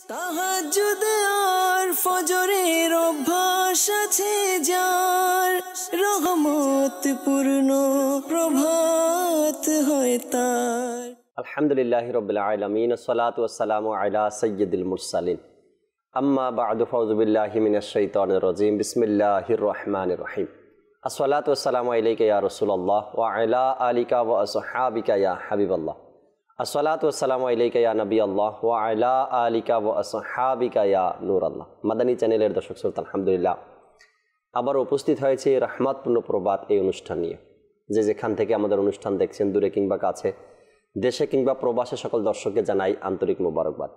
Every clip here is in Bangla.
তাহাজ্জুদ আর ফজরের অভ্যাস আছে যার, রহমত পূর্ণ প্রভাত হয় তার। আলহামদুলিল্লাহি রাব্বিল আলামিন, আসসালাতু ওয়াসসালামু আলা সাইয়্যিদিল মুরসালিন, আম্মা বা'দু, ফাউযু বিল্লাহি মিনাশ শাইতানির রাজীম, বিসমিল্লাহির রহমানির রহিম। আসসালাতু ওয়াসসালামু আলাইকা ইয়া রাসূলুল্লাহ ওয়া আলা আলিকা ওয়া আসহাবিকা ইয়া হাবিবাল্লাহ। আসসালাতু ওয়াসসালামু আলাইকা ইয়া নবিয়াল্লাহ ওয়া আলা আলিকা ওয়া আসহাবিকা ইয়া নূরাল্লাহ। মাদানী চ্যানেলের দর্শক শ্রোতা, আলহামদুলিল্লাহ আবার উপস্থিত হয়েছে রহমতপূর্ণ প্রবাদ এই অনুষ্ঠান নিয়ে। যে যেখান থেকে আমাদের অনুষ্ঠান দেখছেন, দূরে কিংবা কাছে, দেশে কিংবা প্রবাসে, সকল দর্শককে জানাই আন্তরিক মোবারকবাদ।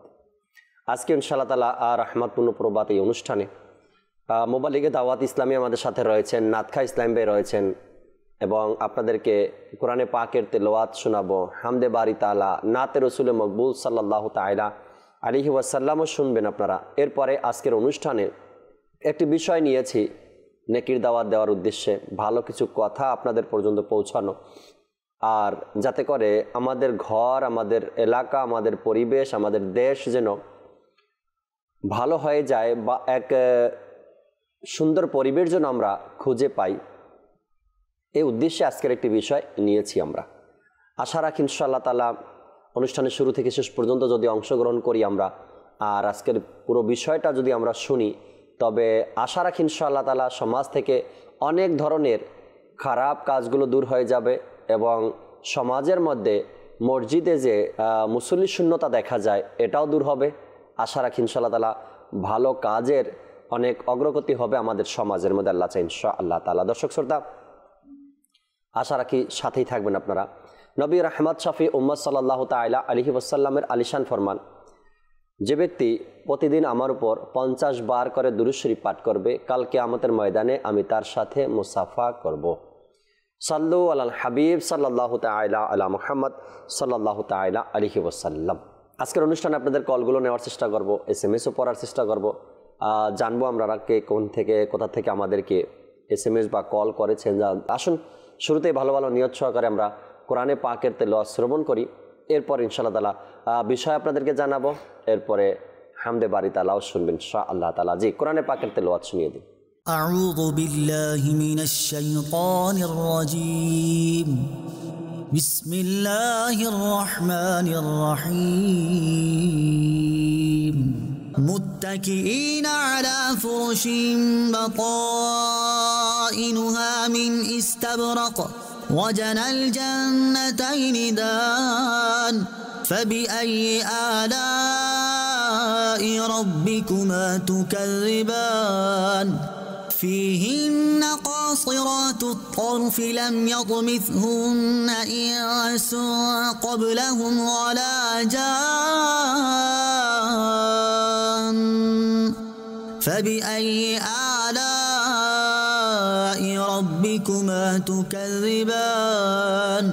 আজকে ইনশাআল্লাহ তাআলা রহমতপূর্ণ প্রবাদ এই অনুষ্ঠানে মোবালিগে দাওয়াত ইসলামী আমাদের সাথে রয়েছেন, নাতখা ইসলাম ভাই রয়েছেন, এবং আপনাদেরকে কোরআনে পাকের তেলাওয়াত শোনাবো, হামদে বারি তাআলা, নাতে রসুল মকবুল সাল্লাল্লাহু তাআলা আলাইহি ওয়াসাল্লামও শুনবেন আপনারা। এরপরে আজকের অনুষ্ঠানে একটি বিষয় নিয়েছি, নেকির দাওয়াত দেওয়ার উদ্দেশ্যে ভালো কিছু কথা আপনাদের পর্যন্ত পৌঁছানো, আর যাতে করে আমাদের ঘর, আমাদের এলাকা, আমাদের পরিবেশ, আমাদের দেশ যেন ভালো হয়ে যায়, বা এক সুন্দর পরিবেশ যেন আমরা খুঁজে পাই, এই উদ্দেশ্যে আজকের একটি বিষয় নিয়েছি আমরা। আশা রাখি ইনশাআল্লাহ তাআলা অনুষ্ঠানের শুরু থেকে শেষ পর্যন্ত যদি অংশগ্রহণ করি আমরা, আর আজকের পুরো বিষয়টা যদি আমরা শুনি, তবে আশা রাখি ইনশাআল্লাহ তাআলা সমাজ থেকে অনেক ধরনের খারাপ কাজগুলো দূর হয়ে যাবে, এবং সমাজের মধ্যে মসজিদে যে মুসল্লি শূন্যতা দেখা যায়, এটাও দূর হবে। আশা রাখি ইনশাআল্লাহ তাআলা ভালো কাজের অনেক অগ্রগতি হবে আমাদের সমাজের মধ্যে, আল্লাহ চাই ইনশাআল্লাহ তাআলা। দর্শক শ্রোতা, আশা রাখি সাথেই থাকবেন আপনারা। নবী রহমত শফি উম্মত সাল্লাল্লাহু তাআলা আলাইহি ওয়াসাল্লামের আলিশান ফরমান, যে ব্যক্তি প্রতিদিন আমার উপর 50 বার করে দুরূদ শরীফ পাঠ করবে, কাল কিয়ামতের ময়দানে আমি তার সাথে মুসাফা করব। সাল্লু আলাল হাবিব সাল্লাল্লাহু তাআলা আলা মুহাম্মদ সাল্লাল্লাহু তাআলা আলাইহি ওয়াসাল্লাম। আজকের অনুষ্ঠানে আপনাদের কলগুলো নেওয়ার চেষ্টা করব, SMS ও পড়ার চেষ্টা করব, জানবো আমরা কে কোন থেকে, কোথা থেকে আমাদেরকে SMS বা কল করেছেন। আসুন শুরুতেই ভালো ভালো নিয়ত সহকারে আমরা কোরআনে পাকের তেলাওয়াত শ্রবণ করি, এরপর ইনশাআল্লাহ তাআলা বিষয় আপনাদেরকে জানাবো, এরপরে হামদে বারি তাআলাও শুনবেন ইনশাআল্লাহ তাআলা। জি, কোরআনে পাকের তেলাওয়াত শুনিয়ে দিন। আউযু বিল্লাহি মিনাশ শাইতানির রাজীম, বিসমিল্লাহির রহমানির রহিম। মুত্তাকিইনা আলা ফুরুশিন বাতাইনুহা মিন ইস্তাবরাক وجنى الجنتين دان فبأي آلاء ربكما تكذبان فيهن قاصرات الطرف لم يطمثهن إنس قبلهم ولا جان فبأي آلاء ربكما تكذبان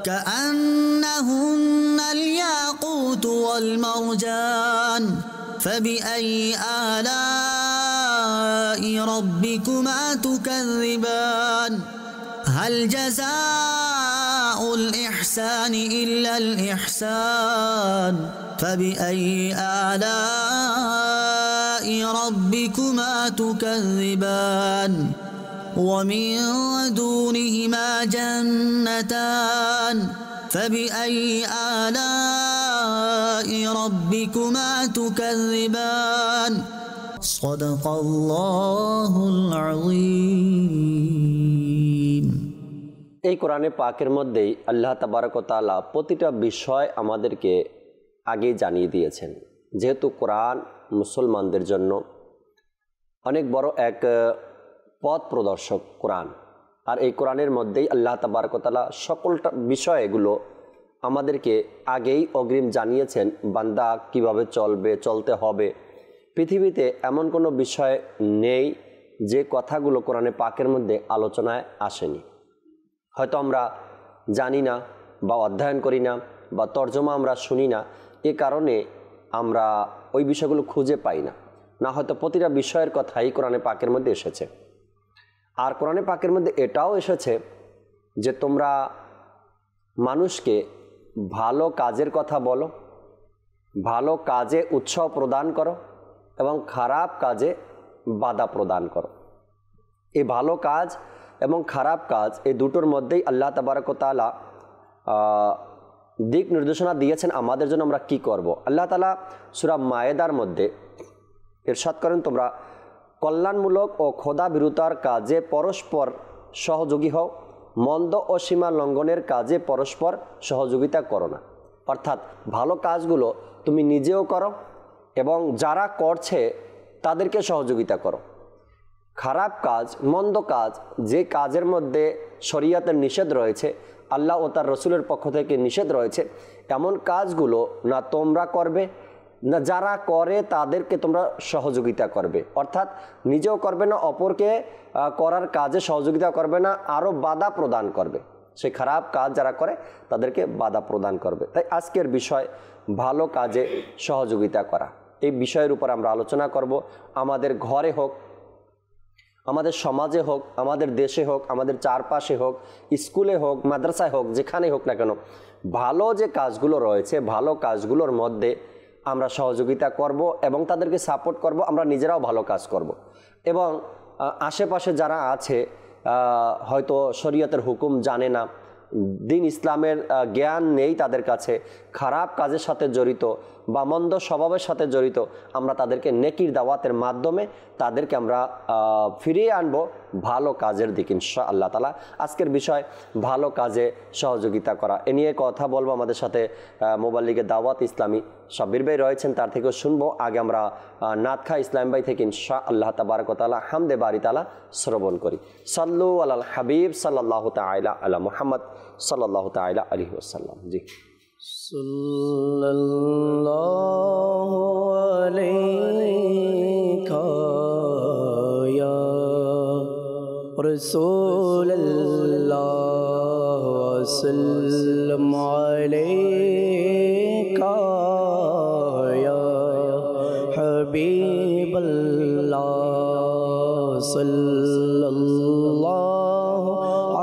كأنهن الياقوت والمرجان فبأي آلاء ربكما تكذبان هل جزاء الإحسان إلا الإحسان فبأي آلاء ربكما تكذبان ومن دونهما جنتان فبأي آلاء ربكما تكذبان صدق الله العظيم। এই কোরআনে পাকের মধ্যেই আল্লাহ তাবারক ওয়া তাআলা প্রতিটা বিষয় আমাদেরকে আগে জানিয়ে দিয়েছেন। যেহেতু কোরআন মুসলমানদের জন্য অনেক বড় এক পথ প্রদর্শক কোরআন, আর এই কোরআনের মধ্যেই আল্লাহ তাবারক ওয়া তাআলা সকলটা বিষয়গুলো আমাদেরকে আগেই অগ্রিম জানিয়েছেন, বান্দা কিভাবে চলবে, চলতে হবে। পৃথিবীতে এমন কোনো বিষয় নেই যে কথাগুলো কোরআনে পাকের মধ্যে আলোচনায় আসেনি। হয়তো আমরা জানি না, বা অধ্যয়ন করি না, বা তর্জমা আমরা শুনি না, এ কারণে আমরা ওই বিষয়গুলো খুঁজে পাই না। না হয়তো প্রতিটা বিষয়ের কথাই কোরআনে পাকের মধ্যে এসেছে। আর কোরআনে পাকের মধ্যে এটাও এসেছে যে তোমরা মানুষকে ভালো কাজের কথা বলো, ভালো কাজে উৎসাহ প্রদান করো এবং খারাপ কাজে বাধা প্রদান করো। এই ভালো কাজ এবং খারাপ কাজ এই দুটোর মধ্যেই আল্লাহ তাবারক ওয়া তাআলা দিক নির্দেশনা দিয়েছেন আমাদের জন্য আমরা কি করব। আল্লাহ তাআলা সূরা মায়েদার মধ্যে ইরশাদ করেন, তোমরা কল্যাণমূলক ও খোদা বিরুতার কাজে পরস্পর সহযোগী হও, মন্দ ও সীমা লঙ্ঘনের কাজে পরস্পর সহযোগিতা করো না। অর্থাৎ ভালো কাজগুলো তুমি নিজেও করো এবং যারা করছে তাদেরকে সহযোগিতা করো। খারাপ কাজ, মন্দ কাজ, যে কাজের মধ্যে শরীয়তের নিষেধ রয়েছে, আল্লাহ ও তার রসুলের পক্ষ থেকে নিষেধ রয়েছে, এমন কাজগুলো না তোমরা করবে না যারা করে তাদেরকে তোমরা সহযোগিতা করবে। অর্থাৎ নিজেও করবে না, অপরকে করার কাজে সহযোগিতা করবে না, আরও বাধা প্রদান করবে। সেই খারাপ কাজ যারা করে তাদেরকে বাধা প্রদান করবে। তাই আজকের বিষয় ভালো কাজে সহযোগিতা করা। এই বিষয়ের উপর আমরা আলোচনা করব। আমাদের ঘরে হোক, আমাদের সমাজে হোক, আমাদের দেশে হোক, আমাদের চারপাশে হোক, স্কুলে হোক, মাদ্রাসায় হোক, যেখানে হোক না কেন, ভালো যে কাজগুলো রয়েছে ভালো কাজগুলোর মধ্যে আমরা সহযোগিতা করব এবং তাদেরকে সাপোর্ট করব। আমরা নিজেরাও ভালো কাজ করব এবং আশেপাশে যারা আছে হয়তো শরীয়তের হুকুম জানে না, দিন ইসলামের জ্ঞান নেই তাদের কাছে, খারাপ কাজের সাথে জড়িত বা মন্দ স্বভাবের সাথে জড়িত, আমরা তাদেরকে নেকির দাওয়াতের মাধ্যমে তাদেরকে আমরা ফিরিয়ে আনবো ভালো কাজের দিকে ইনশাআল্লাহ তাআলা। আজকের বিষয় ভালো কাজে সহযোগিতা করা। এ নিয়ে কথা বলবো আমাদের সাথে মোবাল্লিগের দাওয়াত ইসলামী সাব্বির ভাই রয়েছেন, তার থেকেও শুনবো। আগে আমরা নাতখা ইসলাম ভাই থেকে ইনশাআল্লাহ তাবারক ওয়া তাআলা হামদে বারি তাআলা শ্রবণ করি। সাল্লু আলাল হাবিব সাল্লাল্লাহু তাআলা আলা মুহাম্মদ সাল্লাল্লাহু তাআলা আলাইহি ওয়াসাল্লাম। জি, সাল্লাল্লাহু আলাইকা ইয়া রাসূলুল্লাহ সাল্লাম আলাইকা ইয়া হাবিবাল্লাহ সাল্লাল্লাহু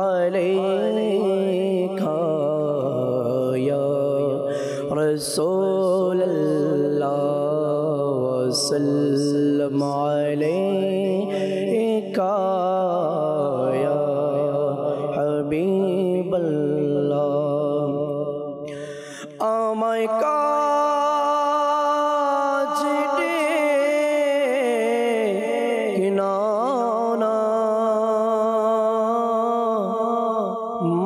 আলাইকা ইয়া রাসূলুল্লাহ সাল্লাম আলাইকা ইয়া হাবিবাল্লাহ। আমায় কাছে ডেকে নাও না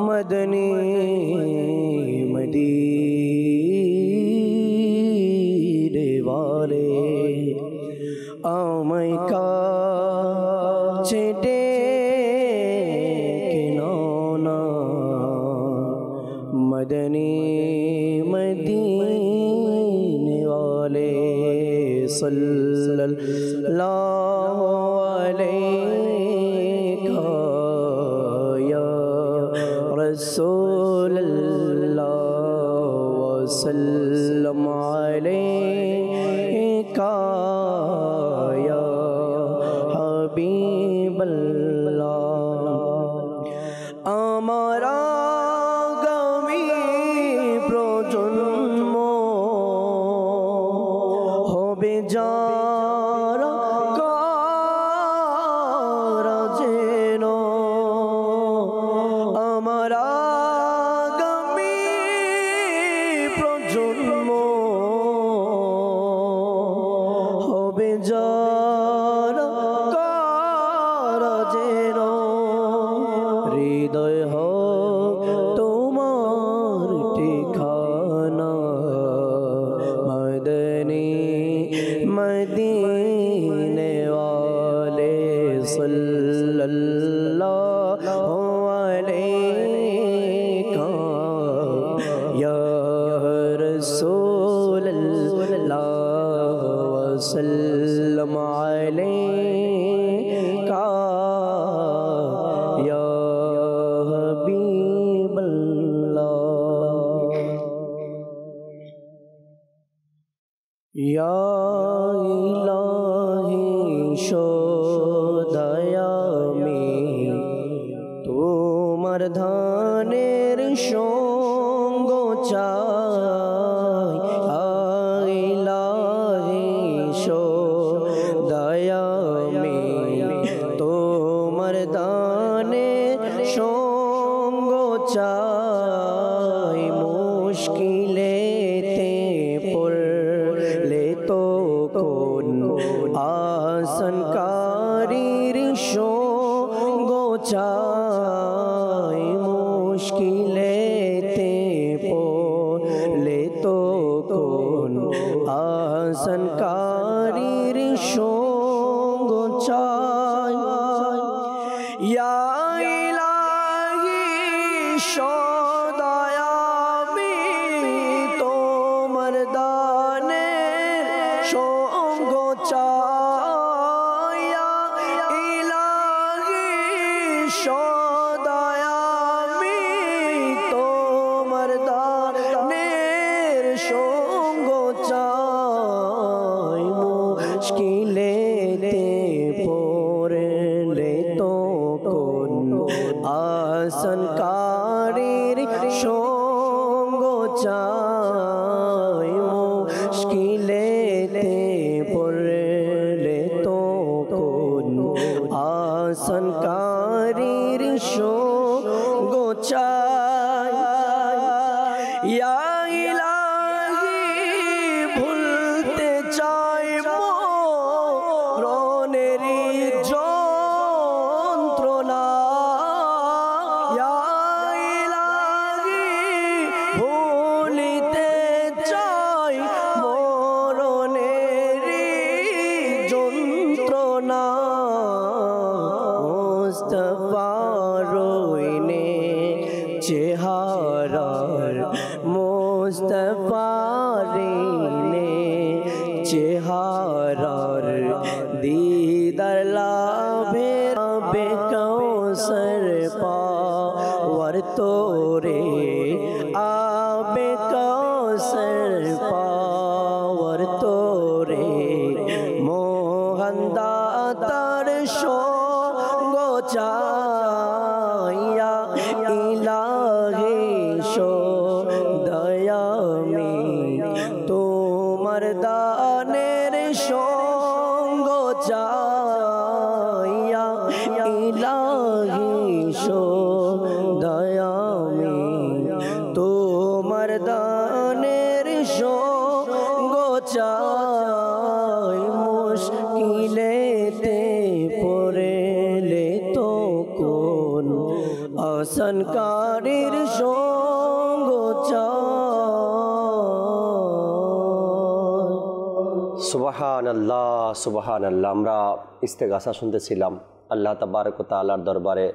মদনী মদিনে वाले, আমায় কাছে ডেকে নাও না মদনী মদিনে वाले। সাল্লাল্লাহু আলাইকা ইয়া রাসূলুল্লাহ সাল্লাম আলাইকা ইয়া হাবিবাল্লাহ। আমার আগামী প্রজন্ম হবে যারা কারা যেন, আমার আগামী প্রজন্ম হবে যারা কারা যেন, হৃদয় হোক তোমার ঠিকানা মদনী মদিনে वाले। সাল্লাল্লাহু আলাইকা ইয়া রাসূলুল্লাহ সাল্লাম আলাইকা ইয়া হাবিবাল্লাহ। ইয়া ইলাহি শোধায়ামি তোমার ধানের সঙ্গ চাই, কোন আসনকারীর সঙ্গ চাই মুশকিলেতে পড়লে তো কোন আসনকারীর সঙ্গ চাই ইয়া ইলাহি সদয় আমি তোমার দানের সঙ্গ চাই ইয়া ইলাহি সদয় আমি তোমার দানের সঙ্গ চাই মুশকিলেতে পড়লে তো কোন আসনকারীর সঙ্গ চাই মুশকিলেতে পড়লে তো কোন আসনকারীর সঙ্গ চাই ইয়া ইলাহি ভুলতে চাই মরণেরই যন্ত্রণা ইয়া ইলাহি ভুলিতে চাই মরণেরই যন্ত্রণা মুস্তাফার রইনে চেহারার মুস্তাফার রইনে চেহারার दीदार लाभे लाभे कौसर पावर तोरे आबे कौसर पावर तोरे मोहन दातार सঙ্গ চাইয়া ইলাহি সদয় আমি তোমার দানের সঙ্গ চাইয়া ইলাহি সদয় আমি তোমার দানের সঙ্গ চাই মুশকিলেতে পড়লে তো কোন আসনকারীর সঙ্গ চাই সুবহানাল্লাহ সুবহানাল্লাহ। আমরা ইস্তেগাসা শুনতেছিলাম আল্লাহ তাবারক ওয়া তাআলার দরবারে,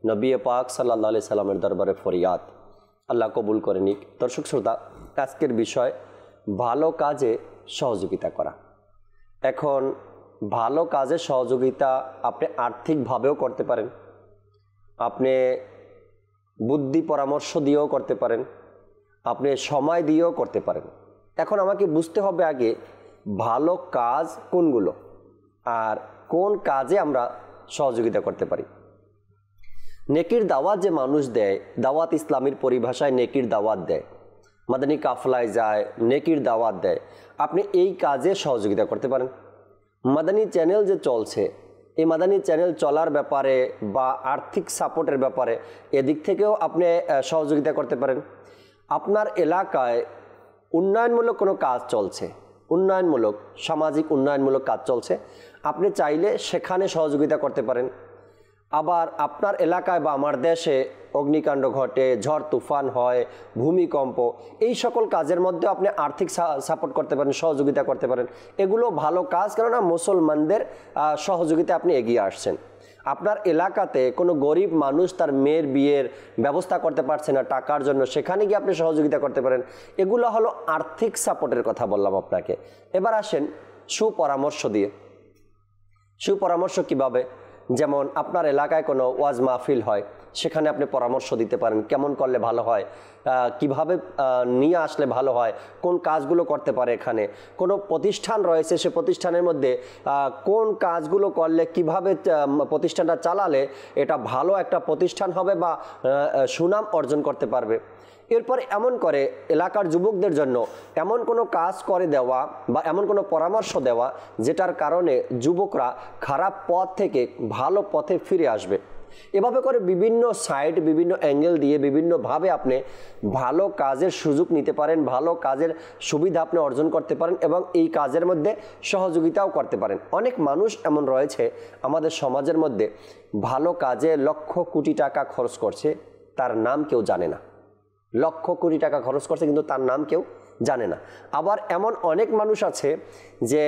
নবী পাক সাল্লাল্লাহু আলাইহি সাল্লামের দরবারে ফরিয়াদ, আল্লাহ কবুল করে নিক। দর্শক শ্রোতা, আজকের বিষয় ভালো কাজে সহযোগিতা করা। এখন ভালো কাজে সহযোগিতা আপনি আর্থিকভাবেও করতে পারেন, আপনি বুদ্ধি পরামর্শ দিয়েও করতে পারেন, আপনি সময় দিয়েও করতে পারেন। এখন আমাকে বুঝতে হবে আগে ভালো কাজ কোনগুলো আর কোন কাজে আমরা সহযোগিতা করতে পারি। নেকির দাওয়াত যে মানুষ দেয়, দাওয়াত ইসলামের পরিভাষায় নেকির দাওয়াত দেয়, মাদানী কাফলায় যায়, নেকির দাওয়াত দেয়, আপনি এই কাজে সহযোগিতা করতে পারেন। মাদানী চ্যানেল যে চলছে, এই মাদানী চ্যানেল চলার ব্যাপারে বা আর্থিক সাপোর্টের ব্যাপারে এদিক থেকেও আপনি সহযোগিতা করতে পারেন। আপনার এলাকায় উন্নয়নমূলক কোনো কাজ চলছে, উন্নয়নমূলক সামাজিক উন্নয়নমূলক কাজ চলছে, আপনি চাইলে সেখানে সহযোগিতা করতে পারেন। আবার আপনার এলাকায় বা আমার দেশে অগ্নিকাণ্ড ঘটে, ঝড় তুফান হয়, ভূমিকম্প, এই সকল কাজের মধ্যে আপনি আর্থিক সাপোর্ট করতে পারেন, সহযোগিতা করতে পারেন। এগুলো ভালো কাজ, কেননা মুসলমানদের সহযোগিতা আপনি এগিয়ে আসছেন। আপনার এলাকাতে কোনো গরিব মানুষ তার মেয়ের বিয়ের ব্যবস্থা করতে পারছে না টাকার জন্য, সেখানে গিয়ে আপনি সহযোগিতা করতে পারেন। এগুলো হলো আর্থিক সাপোর্টের কথা বললাম আপনাকে। এবার আসেন সুপরামর্শ দিয়ে। সুপরামর্শ কিভাবে? যেমন আপনার এলাকায় কোনো ওয়াজ মাহফিল হয়, সেখানে আপনি পরামর্শ দিতে পারেন কেমন করলে ভালো হয়, কিভাবে নিয়ে আসলে ভালো হয়, কোন কাজগুলো করতে পারে। এখানে কোনো প্রতিষ্ঠান রয়েছে, সে প্রতিষ্ঠানের মধ্যে কোন কাজগুলো করলে কিভাবে প্রতিষ্ঠানটা চালালে এটা ভালো একটা প্রতিষ্ঠান হবে বা সুনাম অর্জন করতে পারবে। এরপর এমন করে এলাকার যুবকদের জন্য এমন কোনো কাজ করে দেওয়া বা এমন কোনো পরামর্শ দেওয়া যেটার কারণে যুবকরা খারাপ পথ থেকে ভালো পথে ফিরে আসবে। এভাবে করে বিভিন্ন সাইড, বিভিন্ন অ্যাঙ্গেল দিয়ে বিভিন্নভাবে আপনি ভালো কাজের সুযোগ নিতে পারেন, ভালো কাজের সুবিধা আপনি অর্জন করতে পারেন এবং এই কাজের মধ্যে সহযোগিতাও করতে পারেন। অনেক মানুষ এমন রয়েছে আমাদের সমাজের মধ্যে, ভালো কাজে লক্ষ কোটি টাকা খরচ করছে, তার নাম কেউ জানে না। লক্ষ কোটি টাকা খরচ করছে কিন্তু তার নাম কেউ জানে না। আবার এমন অনেক মানুষ আছে যে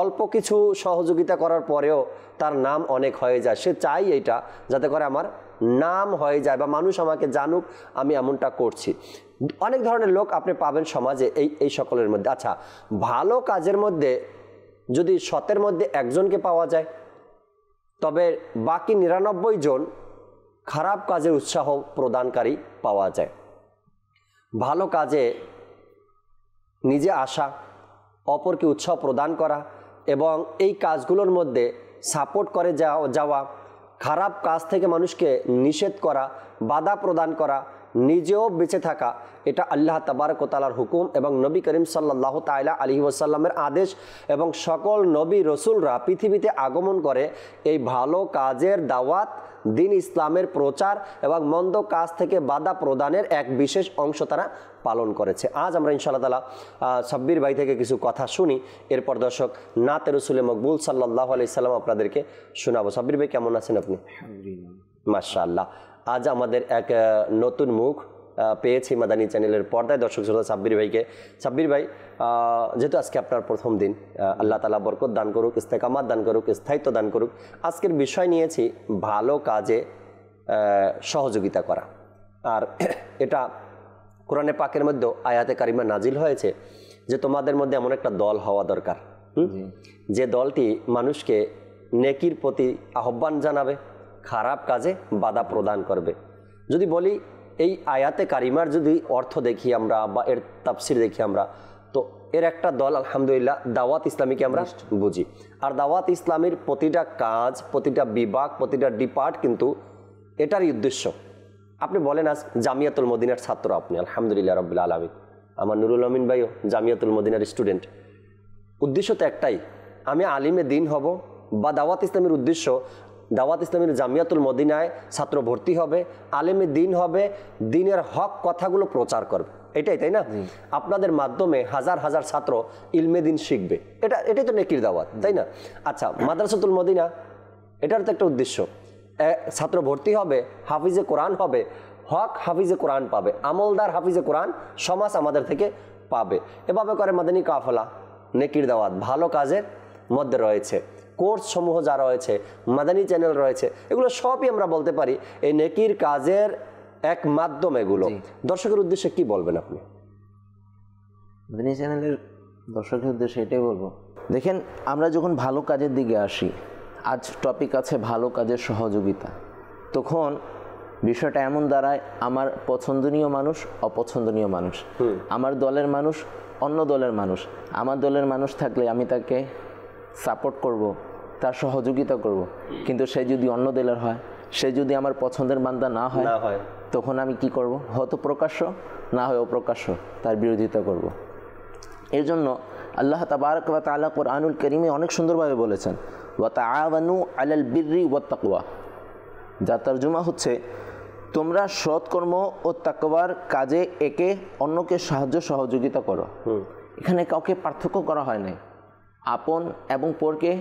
অল্প কিছু সহযোগিতা করার পরেও তার নাম অনেক হয়ে যায়। সে চাই এইটা যাতে করে আমার নাম হয়ে যায় বা মানুষ আমাকে জানুক আমি এমনটা করছি। অনেক ধরনের লোক আপনি পাবেন সমাজে এই সকলের মধ্যে। আচ্ছা, ভালো কাজের মধ্যে যদি 100-এর মধ্যে একজনকে পাওয়া যায়, তবে বাকি 99 জন খারাপ কাজের উৎসাহ প্রদানকারী পাওয়া যায়। ভালো কাজে নিজে আসা, অপরকে উৎসাহ প্রদান করা এবং এই কাজগুলোর মধ্যে সাপোর্ট করে যাওয়া, খারাপ কাজ থেকে মানুষকে নিষেধ করা, বাধা প্রদান করা, নিজেও বেঁচে থাকা, এটা আল্লাহ তাবারক ওয়া তাআলার হুকুম এবং নবী করিম সাল্লাল্লাহু তাআলা আলাইহি ওয়াসাল্লামের আদেশ। এবং সকল নবী রসুলরা পৃথিবীতে আগমন করে এই ভালো কাজের দাওয়াত, দিন ইসলামের প্রচার এবং মন্দ কাজ থেকে বাধা প্রদানের এক বিশেষ অংশ তারা পালন করেছে। আজ আমরা ইনশাআল্লাহ তাআলা সাব্বির ভাই থেকে কিছু কথা শুনি, এরপর দর্শক নাতে রসুলে মকবুল সাল্লাল্লাহু আলাইহি সাল্লাম আপনাদেরকে শোনাবো। সাব্বির ভাই, কেমন আছেন আপনি? মাশাআল্লাহ। আজ আমাদের এক নতুন মুখ পেয়েছি মাদানী চ্যানেলের পর্দায়, দর্শক শ্রোতা সাব্বির ভাইকে। সাব্বির ভাই, যেহেতু আজকে আপনার প্রথম দিন, আল্লাহ তাআলা বরকত দান করুক, ইস্তেকামাত দান করুক, স্থায়িত্ব দান করুক। আজকের বিষয় নিয়েছি ভালো কাজে সহযোগিতা করা। আর এটা কোরআনে পাকের মধ্যে আয়াতে কারিমা নাজিল হয়েছে যে তোমাদের মধ্যে এমন একটা দল হওয়া দরকার, যে দলটি মানুষকে নেকির প্রতি আহ্বান জানাবে, খারাপ কাজে বাধা প্রদান করবে। যদি বলি এই আয়াতে কারিমার যদি অর্থ দেখি আমরা বা এর তাফসির দেখি আমরা, তো এর একটা দল আলহামদুলিল্লাহ দাওয়াত ইসলামীকে আমরা বুঝি। আর দাওয়াত ইসলামীর প্রতিটা কাজ, প্রতিটা বিভাগ, প্রতিটা ডিপার্ট কিন্তু এটারই উদ্দেশ্য। আপনি বলেন আজ জামিয়াতুল মদিনার ছাত্র আপনি, আলহামদুলিল্লাহ রাব্বিল আলামিন। আমার নুরুল আমিন ভাইও জামিয়াতুল মদিনার স্টুডেন্ট। উদ্দেশ্য তো একটাই, আমি আলিমে দিন হব। বা দাওয়াত ইসলামের উদ্দেশ্য, দাওয়াত ইসলামের জামিয়াতুল মদিনায় ছাত্র ভর্তি হবে, আলেমে দিন হবে, দিনের হক কথাগুলো প্রচার করবে, এটাই তাই না? আপনাদের মাধ্যমে হাজার হাজার ছাত্র ইলমে দিন শিখবে, এটাই তো নেকির দাওয়াত, তাই না? আচ্ছা, মাদ্রাসাতুল মদিনা, এটার তো একটা উদ্দেশ্য, ছাত্র ভর্তি হবে, হাফিজে কোরআন হবে, হক হাফিজে কোরআন পাবে, আমলদার হাফিজে কোরআন সমাজ আমাদের থেকে পাবে। এভাবে করে মাদানী কাফেলা নেকির দাওয়াত ভালো কাজের মধ্যে রয়েছে। কোর্স সমূহ যা রয়েছে, মাদানী চ্যানেল রয়েছে, এগুলো সবই আমরা বলতে পারি এই নেকির কাজের এক মাধ্যম। এগুলো দর্শকের উদ্দেশ্যে কি বলবেন আপনি? মাদানী চ্যানেলের দর্শকের উদ্দেশ্যে এটাই বলবো, দেখেন আমরা যখন ভালো কাজের দিকে আসি, আজ টপিক আছে ভালো কাজের সহযোগিতা, তখন বিষয়টা এমন দাঁড়ায় আমার পছন্দনীয় মানুষ, অপছন্দনীয় মানুষ, আমার দলের মানুষ, অন্য দলের মানুষ। আমার দলের মানুষ থাকলে আমি তাকে সাপোর্ট করব, তার সহযোগিতা করব, কিন্তু সে যদি অন্য দলের হয়, সে যদি আমার পছন্দের বান্দা না হয়, তখন আমি কি করব? হয়তো প্রকাশ্য, না হয় অপ্রকাশ্য তার বিরোধিতা করব। এর জন্য আল্লাহ তাবারক ওয়া তাআলা কুরআনুল কারীমে অনেক সুন্দরভাবে বলেছেন, ওয়া তাআওয়ানু আলাল বিররি ওয়াত তাকওয়া, যার তরজমা হচ্ছে তোমরা সৎকর্ম ও তাকওয়ার কাজে একে অন্যকে সাহায্য সহযোগিতা করো। এখানে কাউকে পার্থক্য করা হয় নাই, আপন এবং পরকে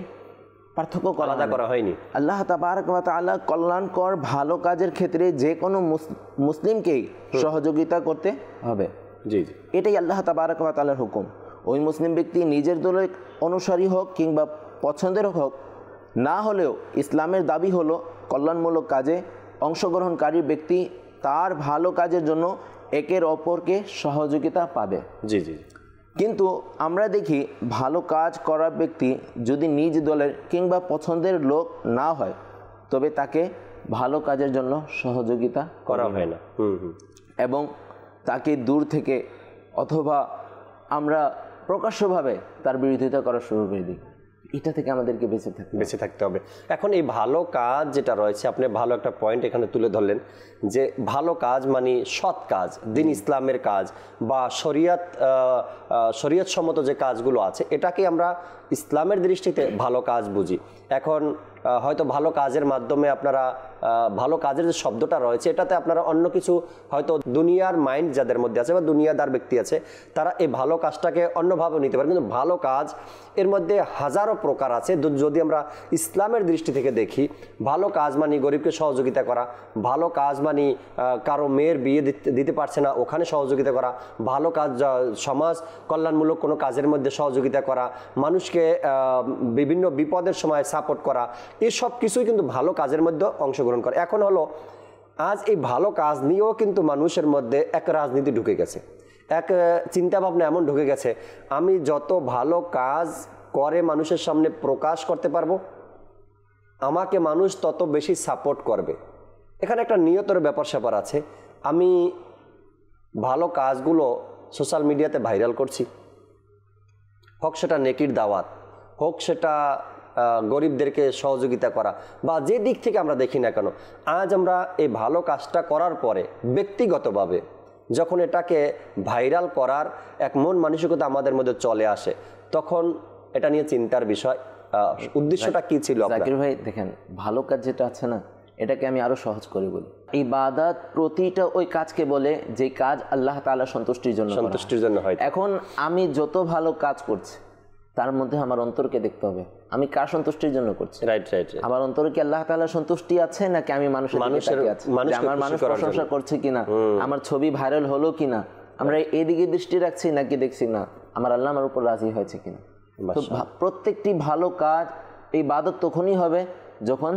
পার্থক্য করা হয়নি। আল্লাহ তাবারক ওয়া তাআলা কল্যাণকর ভালো কাজের ক্ষেত্রে যে কোনো মুসলিমকেই সহযোগিতা করতে হবে। জি, এটাই আল্লাহ তাবারক ওয়া তাআলার হুকুম। ওই মুসলিম ব্যক্তি নিজের দলের অনুসারী হোক কিংবা পছন্দের হোক না হলেও, ইসলামের দাবি হলো কল্যাণমূলক কাজে অংশগ্রহণকারী ব্যক্তি তার ভালো কাজের জন্য একের অপরকে সহযোগিতা পাবে। জি জি। কিন্তু আমরা দেখি ভালো কাজ করা ব্যক্তি যদি নিজ দলের কিংবা পছন্দের লোক না হয়, তবে তাকে ভালো কাজের জন্য সহযোগিতা করা হয় না এবং তাকে দূর থেকে অথবা আমরা প্রকাশ্যভাবে তার বিরোধিতা করা শুরু করে দিই। এটা থেকে আমাদেরকে বেঁচে থাকতে হবে। এখন এই ভালো কাজ যেটা রয়েছে, আপনি ভালো একটা পয়েন্ট এখানে তুলে ধরলেন যে ভালো কাজ মানে সৎ কাজ, দিন ইসলামের কাজ বা শরীয়ত সম্মত যে কাজগুলো আছে, এটাকে আমরা ইসলামের দৃষ্টিতে ভালো কাজ বুঝি। এখন হয়তো ভালো কাজের মাধ্যমে আপনারা ভালো কাজের যে শব্দটা রয়েছে, এটাতে আপনারা অন্য কিছু হয়তো দুনিয়ার মাইন্ড যাদের মধ্যে আছে বা দুনিয়াদার ব্যক্তি আছে, তারা এই ভালো কাজটাকে অন্যভাবে নিতে পারে। কিন্তু ভালো কাজ এর মধ্যে হাজারো প্রকার আছে। যদি আমরা ইসলামের দৃষ্টি থেকে দেখি, ভালো কাজ মানে গরিবকে সহযোগিতা করা, ভালো কাজ মানে কারো মেয়ের বিয়ে দিতে পারছে না ওখানে সহযোগিতা করা, ভালো কাজ সমাজ কল্যাণমূলক কোনো কাজের মধ্যে সহযোগিতা করা, মানুষকে বিভিন্ন বিপদের সময় সাপোর্ট করা, এসব কিছুই কিন্তু ভালো কাজের মধ্যে অংশগ্রহণ করে। এখন হলো আজ এই ভালো কাজ নিয়েও কিন্তু মানুষের মধ্যে এক রাজনীতি ঢুকে গেছে, এক চিন্তা ভাবনা এমন ঢুকে গেছে, আমি যত ভালো কাজ করে মানুষের সামনে প্রকাশ করতে পারবো, আমাকে মানুষ তত বেশি সাপোর্ট করবে। এখানে একটা নিয়তের ব্যাপার স্যাপার আছে। আমি ভালো কাজগুলো সোশ্যাল মিডিয়াতে ভাইরাল করছি, হোক সেটা নেকির দাওয়াত, হোক সেটা গরিবদেরকে সহযোগিতা করা, বা যে দিক থেকে আমরা দেখি না কেন, আজ আমরা এই ভালো কাজটা করার পরে ব্যক্তিগতভাবে যখন এটাকে ভাইরাল করার এক মন মানসিকতা আমাদের মধ্যে চলে আসে, তখন এটা নিয়ে চিন্তার বিষয়। উদ্দেশ্যটা কি ছিল জাকির ভাই? দেখেন, ভালো কাজ যেটা আছে না, এটাকে আমি আরো সহজ করে বলি, ইবাদত প্রতিটা ওই কাজকে বলে যে কাজ আল্লাহ তাআলা সন্তুষ্টির জন্য হয়। এখন আমি যত ভালো কাজ করছি তার মধ্যে আমার অন্তরকে দেখতে হবে, আমি কার সন্তুষ্টির জন্য করছি। রাইট। আমার অন্তরে কি আল্লাহ তাআলার সন্তুষ্টি আছে, নাকি আমি মানুষের আমার মানুষ প্রশংসা করছে কিনা, আমার ছবি ভাইরাল হলো কিনা, আমরা এদিকে দৃষ্টি রাখছি নাকি দেখছি না আমার আল্লাহ আমার উপর রাজি হয়েছে কিনা। তো প্রত্যেকটি ভালো কাজ ইবাদত তখনই হবে যখন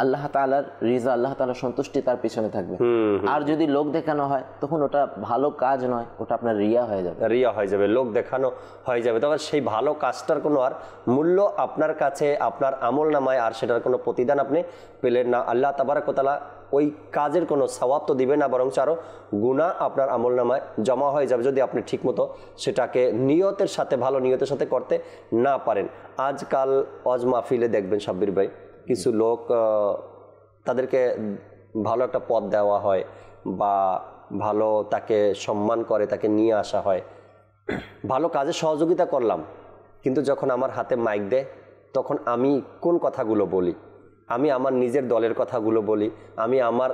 আল্লাহ তাআলার রিজা, আল্লাহ তাআলার সন্তুষ্টি তার পিছনে থাকবে। আর যদি লোক দেখানো হয় তখন ওটা ভালো কাজ নয়, ওটা আপনার রিয়া হয়ে যাবে, লোক দেখানো হয়ে যাবে। তবে সেই ভালো কাজটার কোনো আর মূল্য আপনার কাছে, আপনার আমল নামায় আর সেটার কোনো প্রতিদান আপনি পেলেন না। আল্লাহ তাবারাক ওয়া তাআলা ওই কাজের কোনো সওয়াব তো দিবে না, বরং আরও গুনাহ আপনার আমল নামায় জমা হয়ে যাবে যদি আপনি ঠিকমতো সেটাকে নিয়তের সাথে, ভালো নিয়তের সাথে করতে না পারেন। আজকাল ওয়াজ মাহফিলে দেখবেন সাব্বির ভাই, কিছু লোক তাদেরকে ভালো একটা পদ দেওয়া হয় বা ভালো তাকে সম্মান করে, তাকে নিয়ে আসা হয়, ভালো কাজে সহযোগিতা করলাম, কিন্তু যখন আমার হাতে মাইক দেয় তখন আমি কোন কথাগুলো বলি, আমি আমার নিজের দলের কথাগুলো বলি, আমি আমার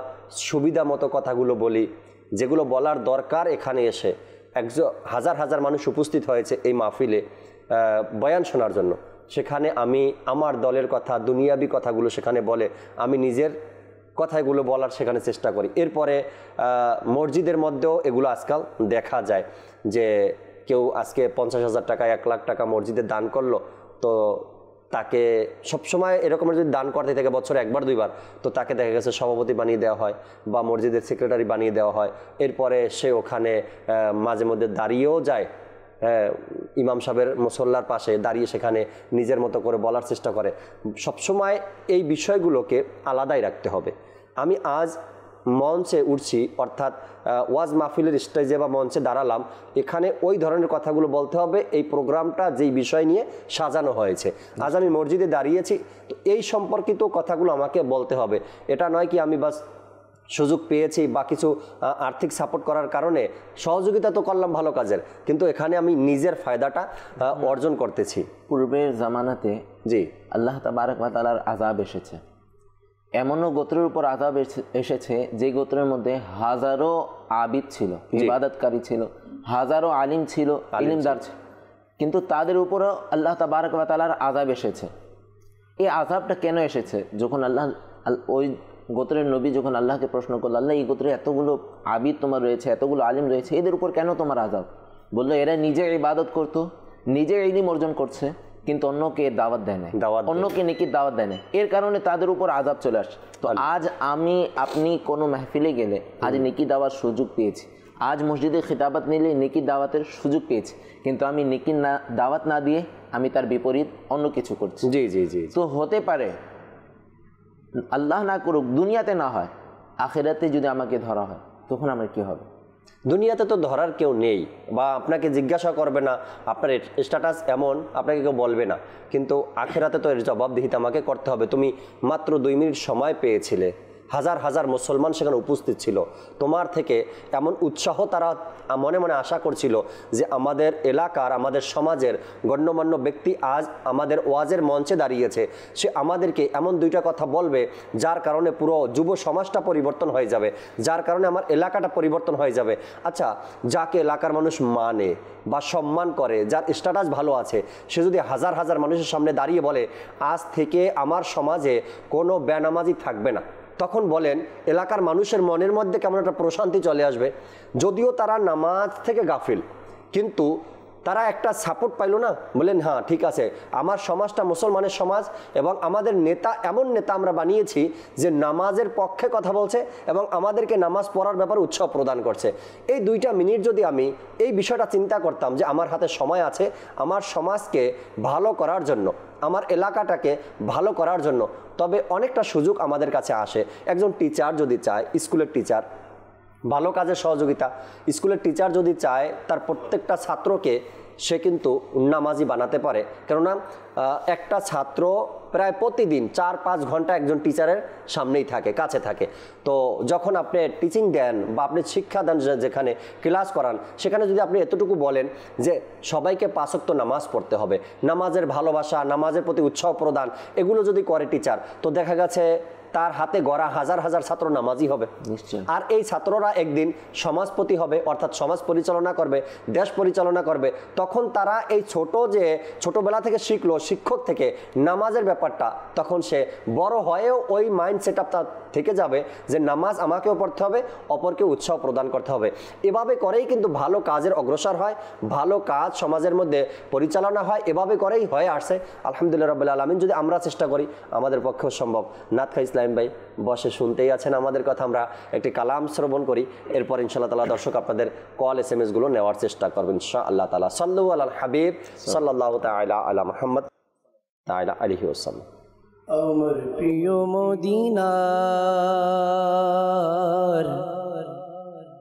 সুবিধা মতো কথাগুলো বলি, যেগুলো বলার দরকার। এখানে এসে হাজার হাজার মানুষ উপস্থিত হয়েছে এই মাহফিলে বয়ান শোনার জন্য, সেখানে আমি আমার দলের কথা, দুনিয়াবি কথাগুলো সেখানে বলে আমি নিজের কথাগুলো বলার সেখানে চেষ্টা করি। এরপরে মসজিদের মধ্যেও এগুলো আজকাল দেখা যায় যে কেউ আজকে 50,000 টাকা, 1 লাখ টাকা মসজিদে দান করলো, তো তাকে সবসময় এরকম যদি দান করতে থাকে বছরে 1 বার 2 বার, তো তাকে দেখা গেছে সভাপতি বানিয়ে দেওয়া হয় বা মসজিদের সেক্রেটারি বানিয়ে দেওয়া হয়। এরপরে সে ওখানে মাঝে মধ্যে দাঁড়িয়েও যায়, ইমাম সাহেবের মুসল্লার পাশে দাঁড়িয়ে সেখানে নিজের মতো করে বলার চেষ্টা করে। সবসময় এই বিষয়গুলোকে আলাদাই রাখতে হবে। আমি আজ মঞ্চে উঠছি, অর্থাৎ ওয়াজ মাহফিলের স্টেজে বা মঞ্চে দাঁড়ালাম, এখানে ওই ধরনের কথাগুলো বলতে হবে এই প্রোগ্রামটা যেই বিষয় নিয়ে সাজানো হয়েছে। আজ আমি মসজিদে দাঁড়িয়েছি, তো এই সম্পর্কিত কথাগুলো আমাকে বলতে হবে। এটা নয় কি আমি বাস সুযোগ পেয়েছি বা কিছু আর্থিক সাপোর্ট করার কারণে সহযোগিতা তো করলাম ভালো কাজের, কিন্তু এখানে আমি নিজের ফায়দাটা অর্জন করতেছি। পূর্বের জামানাতে জি আল্লাহ তাবারক ওয়া তাআলার আযাব এসেছে, এমনও গোত্রের উপর আযাব এসেছে যে গোত্রের মধ্যে হাজারো আবিদ ছিল, ইবাদতকারী ছিল, হাজারো আলিম ছিল, ইলমদার ছিল, কিন্তু তাদের উপরও আল্লাহ তাবারক ওয়া তাআলার আযাব এসেছে। এই আযাবটা কেন এসেছে? যখন আল্লাহ ওই গোত্রের নবী যখন আল্লাহকে প্রশ্ন করলো, আল্লাহ এই গোত্রে এতগুলো আবিদ তোমার রয়েছে, এতগুলো আলিম রয়েছে, এদের উপর কেন তোমার আযাব? বললো এরা নিজে ইবাদত করতো, নিজে ইলম অর্জন করছে, কিন্তু অন্যকে দাওয়াত দেয় না, অন্যকে নেকির দাওয়াত দেয় না, এর কারণে তাদের উপর আযাব চলে আসে। তো আজ আপনি কোনো মাহফিলে গেলে আজ নেকি দাওয়ার সুযোগ পেয়েছি, আজ মসজিদে খিতাবাত নিলে নেকি দাওয়াতের সুযোগ পেয়েছি, কিন্তু আমি নেকির দাওয়াত না দিয়ে আমি তার বিপরীত অন্য কিছু করছি। জি জি জি। তো হতে পারে আল্লাহ না করুক দুনিয়াতে না হয়, আখিরাতে যদি আমাকে ধরা হয় তখন আমার কি হবে? দুনিয়াতে তো ধরার কেউ নেই, বা আপনাকে জিজ্ঞাসা করবে না, আপনার স্ট্যাটাস এমন আপনাকে কেউ বলবে না, কিন্তু আখেরাতে তো এর জবাবদিহিতা আমাকে করতে হবে। তুমি মাত্র 2 মিনিট সময় পেয়েছিলে, হাজার হাজার মুসলমান সেখানে উপস্থিত ছিল, তোমার থেকে এমন উৎসাহ তারা মনে মনে আশা করছিল যে আমাদের এলাকার, আমাদের সমাজের গণ্যমান্য ব্যক্তি আজ আমাদের ওয়াজের মঞ্চে দাঁড়িয়েছে, সে আমাদেরকে এমন 2টা কথা বলবে যার কারণে পুরো যুব সমাজটা পরিবর্তন হয়ে যাবে, যার কারণে আমার এলাকাটা পরিবর্তন হয়ে যাবে। আচ্ছা, যাকে এলাকার মানুষ মানে বা সম্মান করে, যার স্ট্যাটাস ভালো আছে, সে যদি হাজার হাজার মানুষের সামনে দাঁড়িয়ে বলে আজ থেকে আমার সমাজে কোনো বেনামাজি থাকবে না, তখন বলেন এলাকার মানুষের মনের মধ্যে কেমন একটা প্রশান্তি চলে আসবে। যদিও তারা নামাজ থেকে গাফিল, কিন্তু তারা একটা সাপোর্ট পাইলো না, বলেন হ্যাঁ ঠিক আছে, আমার সমাজটা মুসলমানের সমাজ এবং আমাদের নেতা এমন নেতা আমরা বানিয়েছি যে নামাজের পক্ষে কথা বলছে এবং আমাদেরকে নামাজ পড়ার ব্যাপারে উৎসাহ প্রদান করছে। এই 2টা মিনিট যদি আমি এই বিষয়টা চিন্তা করতাম যে আমার হাতে সময় আছে আমার সমাজকে ভালো করার জন্য, আমার এলাকাটাকে ভালো করার জন্য, তবে অনেকটা সুযোগ আমাদের কাছে আসে। একজন টিচার যদি চায়, স্কুলের টিচার, ভালো কাজের সহযোগিতা, স্কুলের টিচার যদি চায় তার প্রত্যেকটা ছাত্রকে সে কিন্তু নামাজি বানাতে পারে, কেননা একটা ছাত্র প্রায় প্রতিদিন 4-5 ঘন্টা একজন টিচারের সামনেই থাকে, কাছে থাকে। তো যখন আপনি টিচিং দেন বা আপনি শিক্ষা দেন, যেখানে ক্লাস করান, সেখানে যদি আপনি এতটুকু বলেন যে সবাইকে 5 ওয়াক্ত নামাজ পড়তে হবে, নামাজের ভালোবাসা, নামাজের প্রতি উৎসাহ প্রদান, এগুলো যদি করে টিচার, তো দেখা গেছে তার হাতে গড়া হাজার হাজার ছাত্র নামাজি হবে নিশ্চয়। আর এই ছাত্ররা একদিন সমাজপতি হবে, অর্থাৎ সমাজ পরিচালনা করবে, দেশ পরিচালনা করবে। তখন তারা এই ছোটবেলা থেকে শিখলো, শিক্ষক থেকে নামাজের ব্যাপারটা, তখন সে বড় হয়েও ওই মাইন্ড সেট আপ তার থেকে যাবে যে নামাজ আমাকেও পড়তে হবে, অপরকে উৎসাহ প্রদান করতে হবে। এভাবে করেই কিন্তু ভালো কাজের অগ্রসর হয়, ভালো কাজ সমাজের মধ্যে পরিচালনা হয়, এভাবে করেই হয়ে আসছে। আলহামদুলিল্লাহ রাব্বিল আলামিন। যদি আমরা চেষ্টা করি আমাদের পক্ষেও সম্ভব। নাতখা ইসলাম ভাই বসে শুনতেই আছেন আমাদের কথা, আমরা একটি কালাম শ্রবণ করি, এরপর ইনশাআল্লাহ তাআলা দর্শক আপনাদের কল SMS গুলো নেওয়ার চেষ্টা করবেন ইনশাআল্লাহ তাআলা। সাল্লু আলাল হাবিব সাল্লাল্লাহু তাআলা আলা মুহাম্মদ তাআলা আলাইহি ওয়াসাল্লাম। আমার প্রিয় মদিনার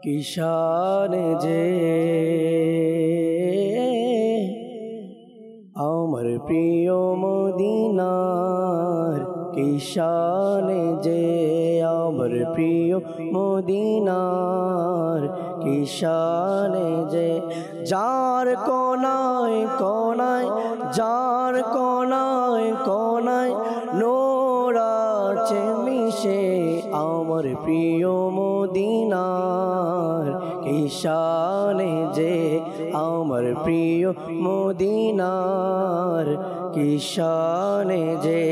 কি শান যে, আমার প্রিয় মদিনার কি শান যে, আমার প্রিয় মদিনার কি শান যে, যার কোনায় কোনায়, যার কোনায় কোনায় নূর আছে মিশে, আমার প্রিয় মদিনার কি শান যে, আমার প্রিয় মদিনার কি শান যে,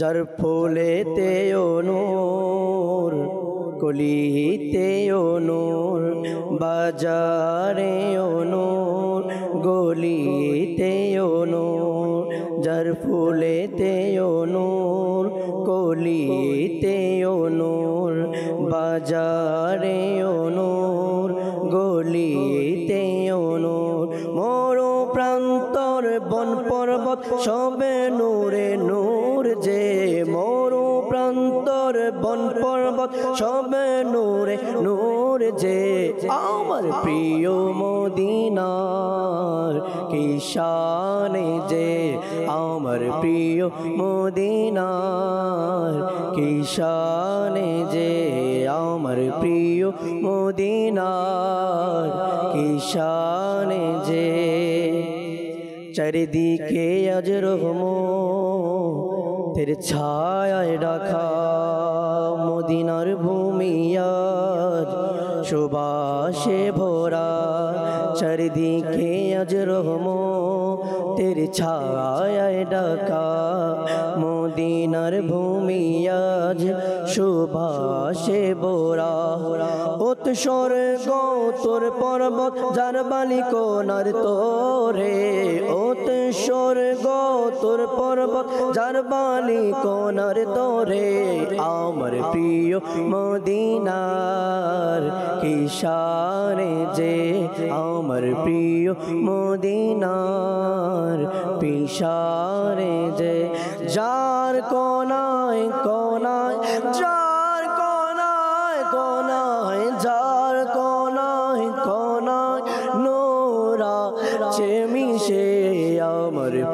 যার ফুলেতেও নূর, কলিতেও নূর, বাজারেও নূর, গলিতেও নূর, যার ফুলেতেও নূর, কলিতেও নূর, বাজারেও নূর, গলিতেও নূর, মরু প্রান্তর বন পর্বত সবে নূরে নূর যে, মরু প্রান্তর বন পর্বত সবে নূরে নূর যে, আমার প্রিয় মদিনার কি শান যে, আমার প্রিয় মদিনার কি শান যে, আমার প্রিয় মদিনার কি শান যে, চারিদিকে আজ রহমতের ছায়ায় রাখা, মদিনার ভূমি আজ সুবাসে ভরা, চারিদিকে আজ রহমতের ছায়ায় ঢাকা, মদিনার ভূমি আজ সুবাসে ভরা, উৎসর্গ তোর পর্বত যার বালি কোনার তোরে, উৎসর্গ তোর পর্বত যার বালি কোনার তোরে, আমার প্রিয় মদিনার কি শান যে, আমার প্রিয় মদিনার কি শান যে, যার কোনায় কোনায়, যার কোনায় কোনায়,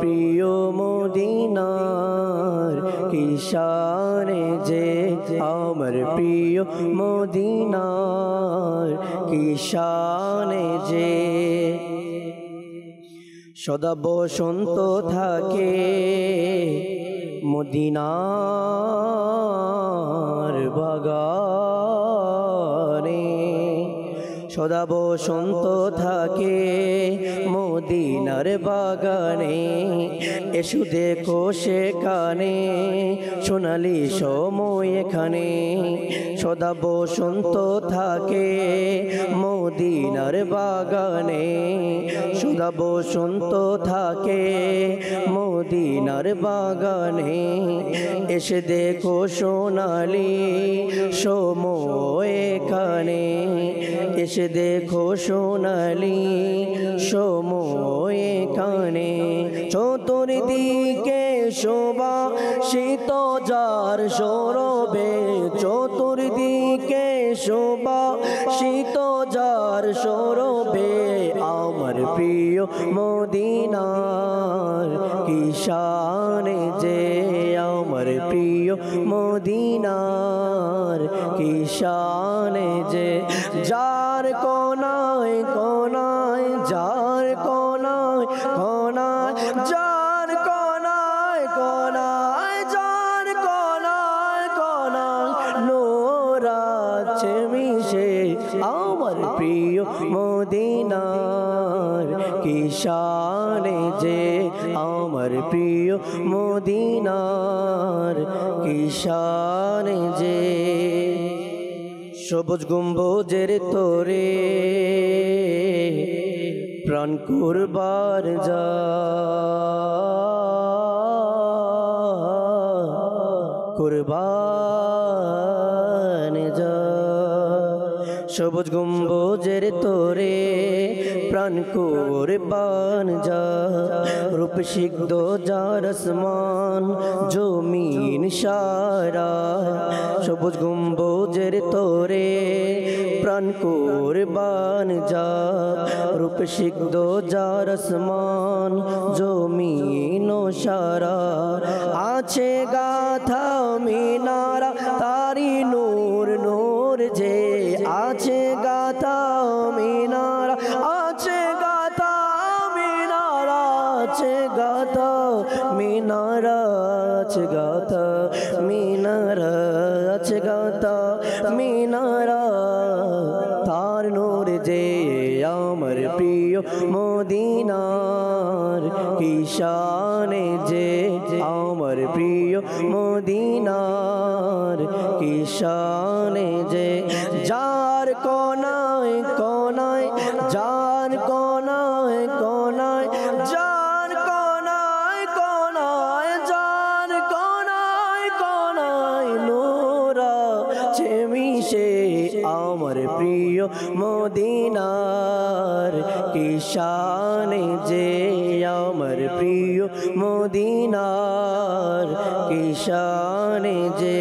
প্রিয় মদিনার কি শানে যে আমার প্রিয় মদিনার কি শানে যে সদা বসন্ত থাকে মদিনার বাগানে সদা বসন্ত থাকে মদিনার বাগানে এসো দেখো সেখানে সোনালি সময় এখানে সদা বসন্ত থাকে মদিনার বাগানে সদা বসন্ত থাকে মদিনার বাগানে এসে দেখো সোনালি সময় এখানে এসে দেখো সোনালি সময় এখানে চতুর্দিকে শোভা শীত যার সৌরভে চতুর্দিকে শোভা শীত যার সৌরভে আমার প্রিয় মদিনার কি শানে যে আমার প্রিয় মদিনার কি শানে যে যার কোনায় কোনায় যার কোনায় কোনায় যার কোনায় কোনায় যার কোনায় কোনায় নূর আছে মিশে আমার প্রিয় মদিনার কি শানে যে আমার প্রিয় মদিনার কি শানে যে সবুজ গম্বুজের তোরে প্রাণ কুরবার যা কুরবান যা সবুজ গম্বুজের তোরে প্রাণ কুরবান যা রূপ সিদ্ধ যার আসমান জমিন সারা সবুজ গম্বুজের তোরে প্রাণ কুরবান যা রূপ সিদ্ধ যার আসমান জমিন সারা আছে গাথা মিনারা তারি নূর নূর যে আছে গাথা মিনারা আছে গাথা মিনারা আছে গাথা মিনারা আছে গাথা মিনারা আছে গাথা মিনারা তার নূর যে আমার প্রিয় মদিনার কি শানে যে আমার প্রিয় মদিনার কি শানে যে যার কোনায় কোনায় যার কোনায় কোনায় যার কোনায় কোনায় যার কোনায় কোনায় নূরা মিশে আমার প্রিয় মদিনার কি শানে যে আমার প্রিয় মদিনার কি শানে যে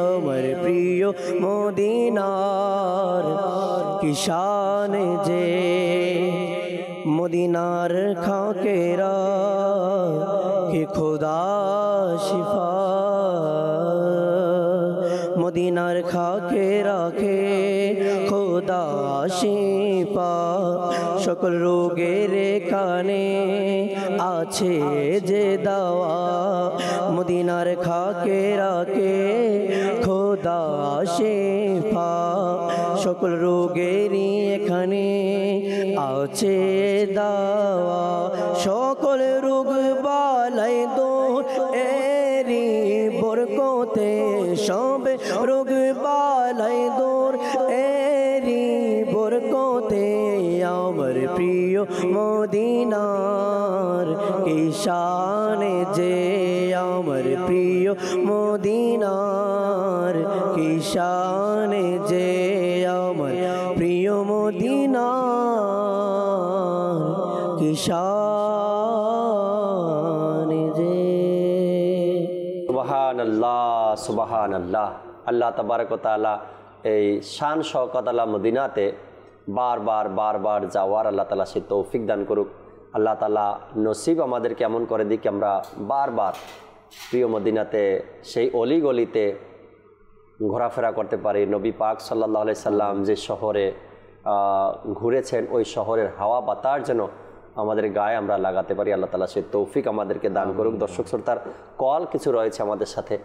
আমার প্রিয় মদিনার কি শানে যে মদিনার খাকেরা কে খোদা শিফা মদিনার খাকে রাখে খোদা শিফা সকল রোগের কানে আছে যে দাওয়া মদিনার খাকে রাখে খোদা শিফা সকল রোগেরই এখানে আছে দাওয়া সকল রোগ বালাই দূর এরি বরকতে সবে রোগ বালাই দূর এরি বরকতে আমার প্রিয় মদিনার কি শানে যে আমার প্রিয় মদিনার কি শানে যে আমার প্রিয় মদিনার কি শানে যে সুবহানাল্লাহ সুবহানাল্লাহ। আল্লাহ তাবারক ওয়া তাআলা এই শান শওকত আলা মদিনাতে বারবার যাওয়ার আল্লাহ তাআলা সে তৌফিক দান করুক। আল্লাহ তাআলা নসিব আমাদেরকে এমন করে দিক আমরা বারবার প্রিয় মদিনাতে সেই অলি গলিতে ঘোরাফেরা করতে পারি। নবী পাক সাল্লাল্লাহু আলাইহি সাল্লাম যে শহরে ঘুরেছেন ওই শহরের হাওয়া বাতাস যেন আমাদের গায়ে আমরা লাগাতে পারি। আল্লাহ তাআলা সেই তৌফিক আমাদেরকে দান করুক। দর্শক শ্রোতার কল কিছু রয়েছে আমাদের সাথে,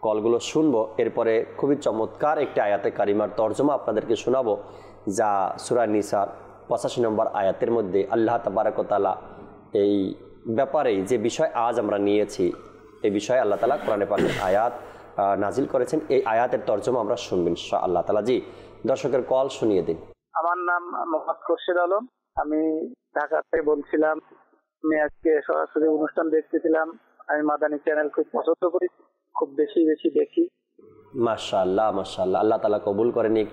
কলগুলো শুনবো। এরপরে খুবই চমৎকার একটি আয়াতে কারিমার তর্জমা আপনাদেরকে শোনাবো, যা সূরা নিসার 85 নম্বর আয়াতের মধ্যে আল্লাহ তাবারক ওয়া তাআলা এই ব্যাপারেই যে বিষয় আজ আমরা নিয়েছি এই বিষয়ে আল্লাহ তাআলা কোরআনে পাকের আয়াত নাজিল করেছেন। এই আয়াতের তর্জমা আমরা শুনবো ইনশাআল্লাহ তাআলা। জি, দর্শকের কল শুনিয়ে দিন। আমার নাম মোহাম্মদ খোরশেদ আলম, আমি ঢাকা থেকে বলছিলাম। আমি আজকে সরাসরি অনুষ্ঠান দেখতেছিলাম। আমি মাদানী চ্যানেল খুব পছন্দ করি, খুব বেশি দেখি। মাশাআল্লাহ মাশাআল্লাহ, আল্লাহ তাআলা কবুল করে নিক।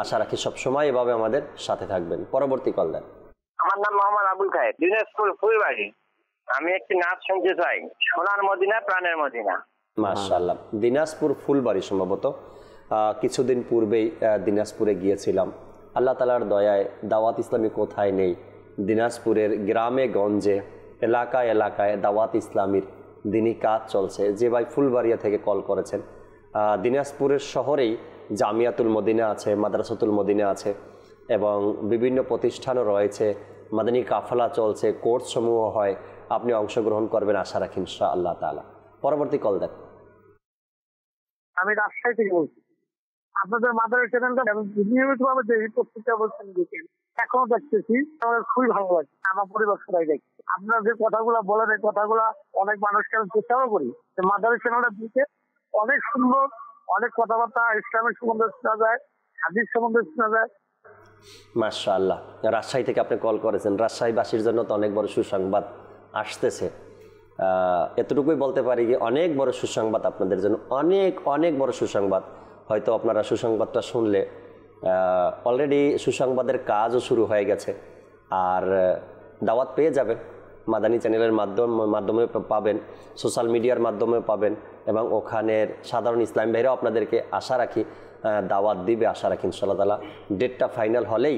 আশা রাখি সবসময় এভাবে আমাদের সাথে থাকবেন। পরবর্তী কল দেন। আমার নাম মোহাম্মদ আবুল খায়ের, দিনাজপুর ফুলবাড়ি। আমি একটি নাচ শুনতে চাই, সোনার মদিনা প্রাণের মদিনা। মাশাআল্লাহ, দিনাজপুর ফুলবাড়ি সম্ভবত। কিছুদিন পূর্বেই দিনাজপুরে গিয়েছিলাম। আল্লাহ তাআলার দয়ায় দাওয়াত ইসলামী কোথায় নেই, দিনাজপুরের গ্রামে গঞ্জে এলাকায় এলাকায় দাওয়াত ইসলামীর দিনই কাজ চলছে। যে ভাই ফুলবাড়িয়া থেকে কল করেছেন, দিনাজপুরের শহরেই জামিয়াতুল মদিনা আছে, মাদ্রাসাতুল মদিনা আছে এবং বিভিন্ন প্রতিষ্ঠানও রয়েছে। মাদানী কাফলা চলছে, কোর্স সমূহ হয়। আপনি অংশগ্রহণ করবেন আশা রাখি ইনশাআল্লাহ তাআলা। পরবর্তী কল দেন। আমি রাজশাহী থেকে বলছি। আপনাদের মাদানী চ্যানেলটা নিয়মিতভাবে দেখি, প্রত্যেকটা বছর দেখি, এখনো দেখতেছি। আমার খুবই ভালো লাগে, আমার পরিবার সবাই দেখি। আপনার যে কথাগুলো বলেন এই কথাগুলো অনেক মানুষকে আমি চেষ্টাও করি। মাদানী চ্যানেলটা দিতে অনেক সুন্দর, অনেক কথাবার্তা ইসলামের সম্বন্ধে শোনা যায়, হাদিস সম্বন্ধে শোনা যায়। মাশাআল্লাহ, রাজশাহী থেকে আপনি কল করেছেন। রাজশাহীবাসীর জন্য তো অনেক বড় সুসংবাদ আসতেছে। এতটুকুই বলতে পারি যে অনেক বড় সুসংবাদ আপনাদের জন্য, অনেক বড় সুসংবাদ। হয়তো আপনারা সুসংবাদটা শুনলে অলরেডি সুসংবাদের কাজও শুরু হয়ে গেছে, আর দাওয়াত পেয়ে যাবেন। মাদানী চ্যানেলের মাধ্যমে পাবেন, সোশ্যাল মিডিয়ার মাধ্যমে পাবেন এবং ওখানের সাধারণ ইসলাম ভাইরাও আপনাদেরকে আশা রাখি দাওয়াত দিবে। আশা রাখি ইনশাআল্লাহ তাআলা ডেটটা ফাইনাল হলেই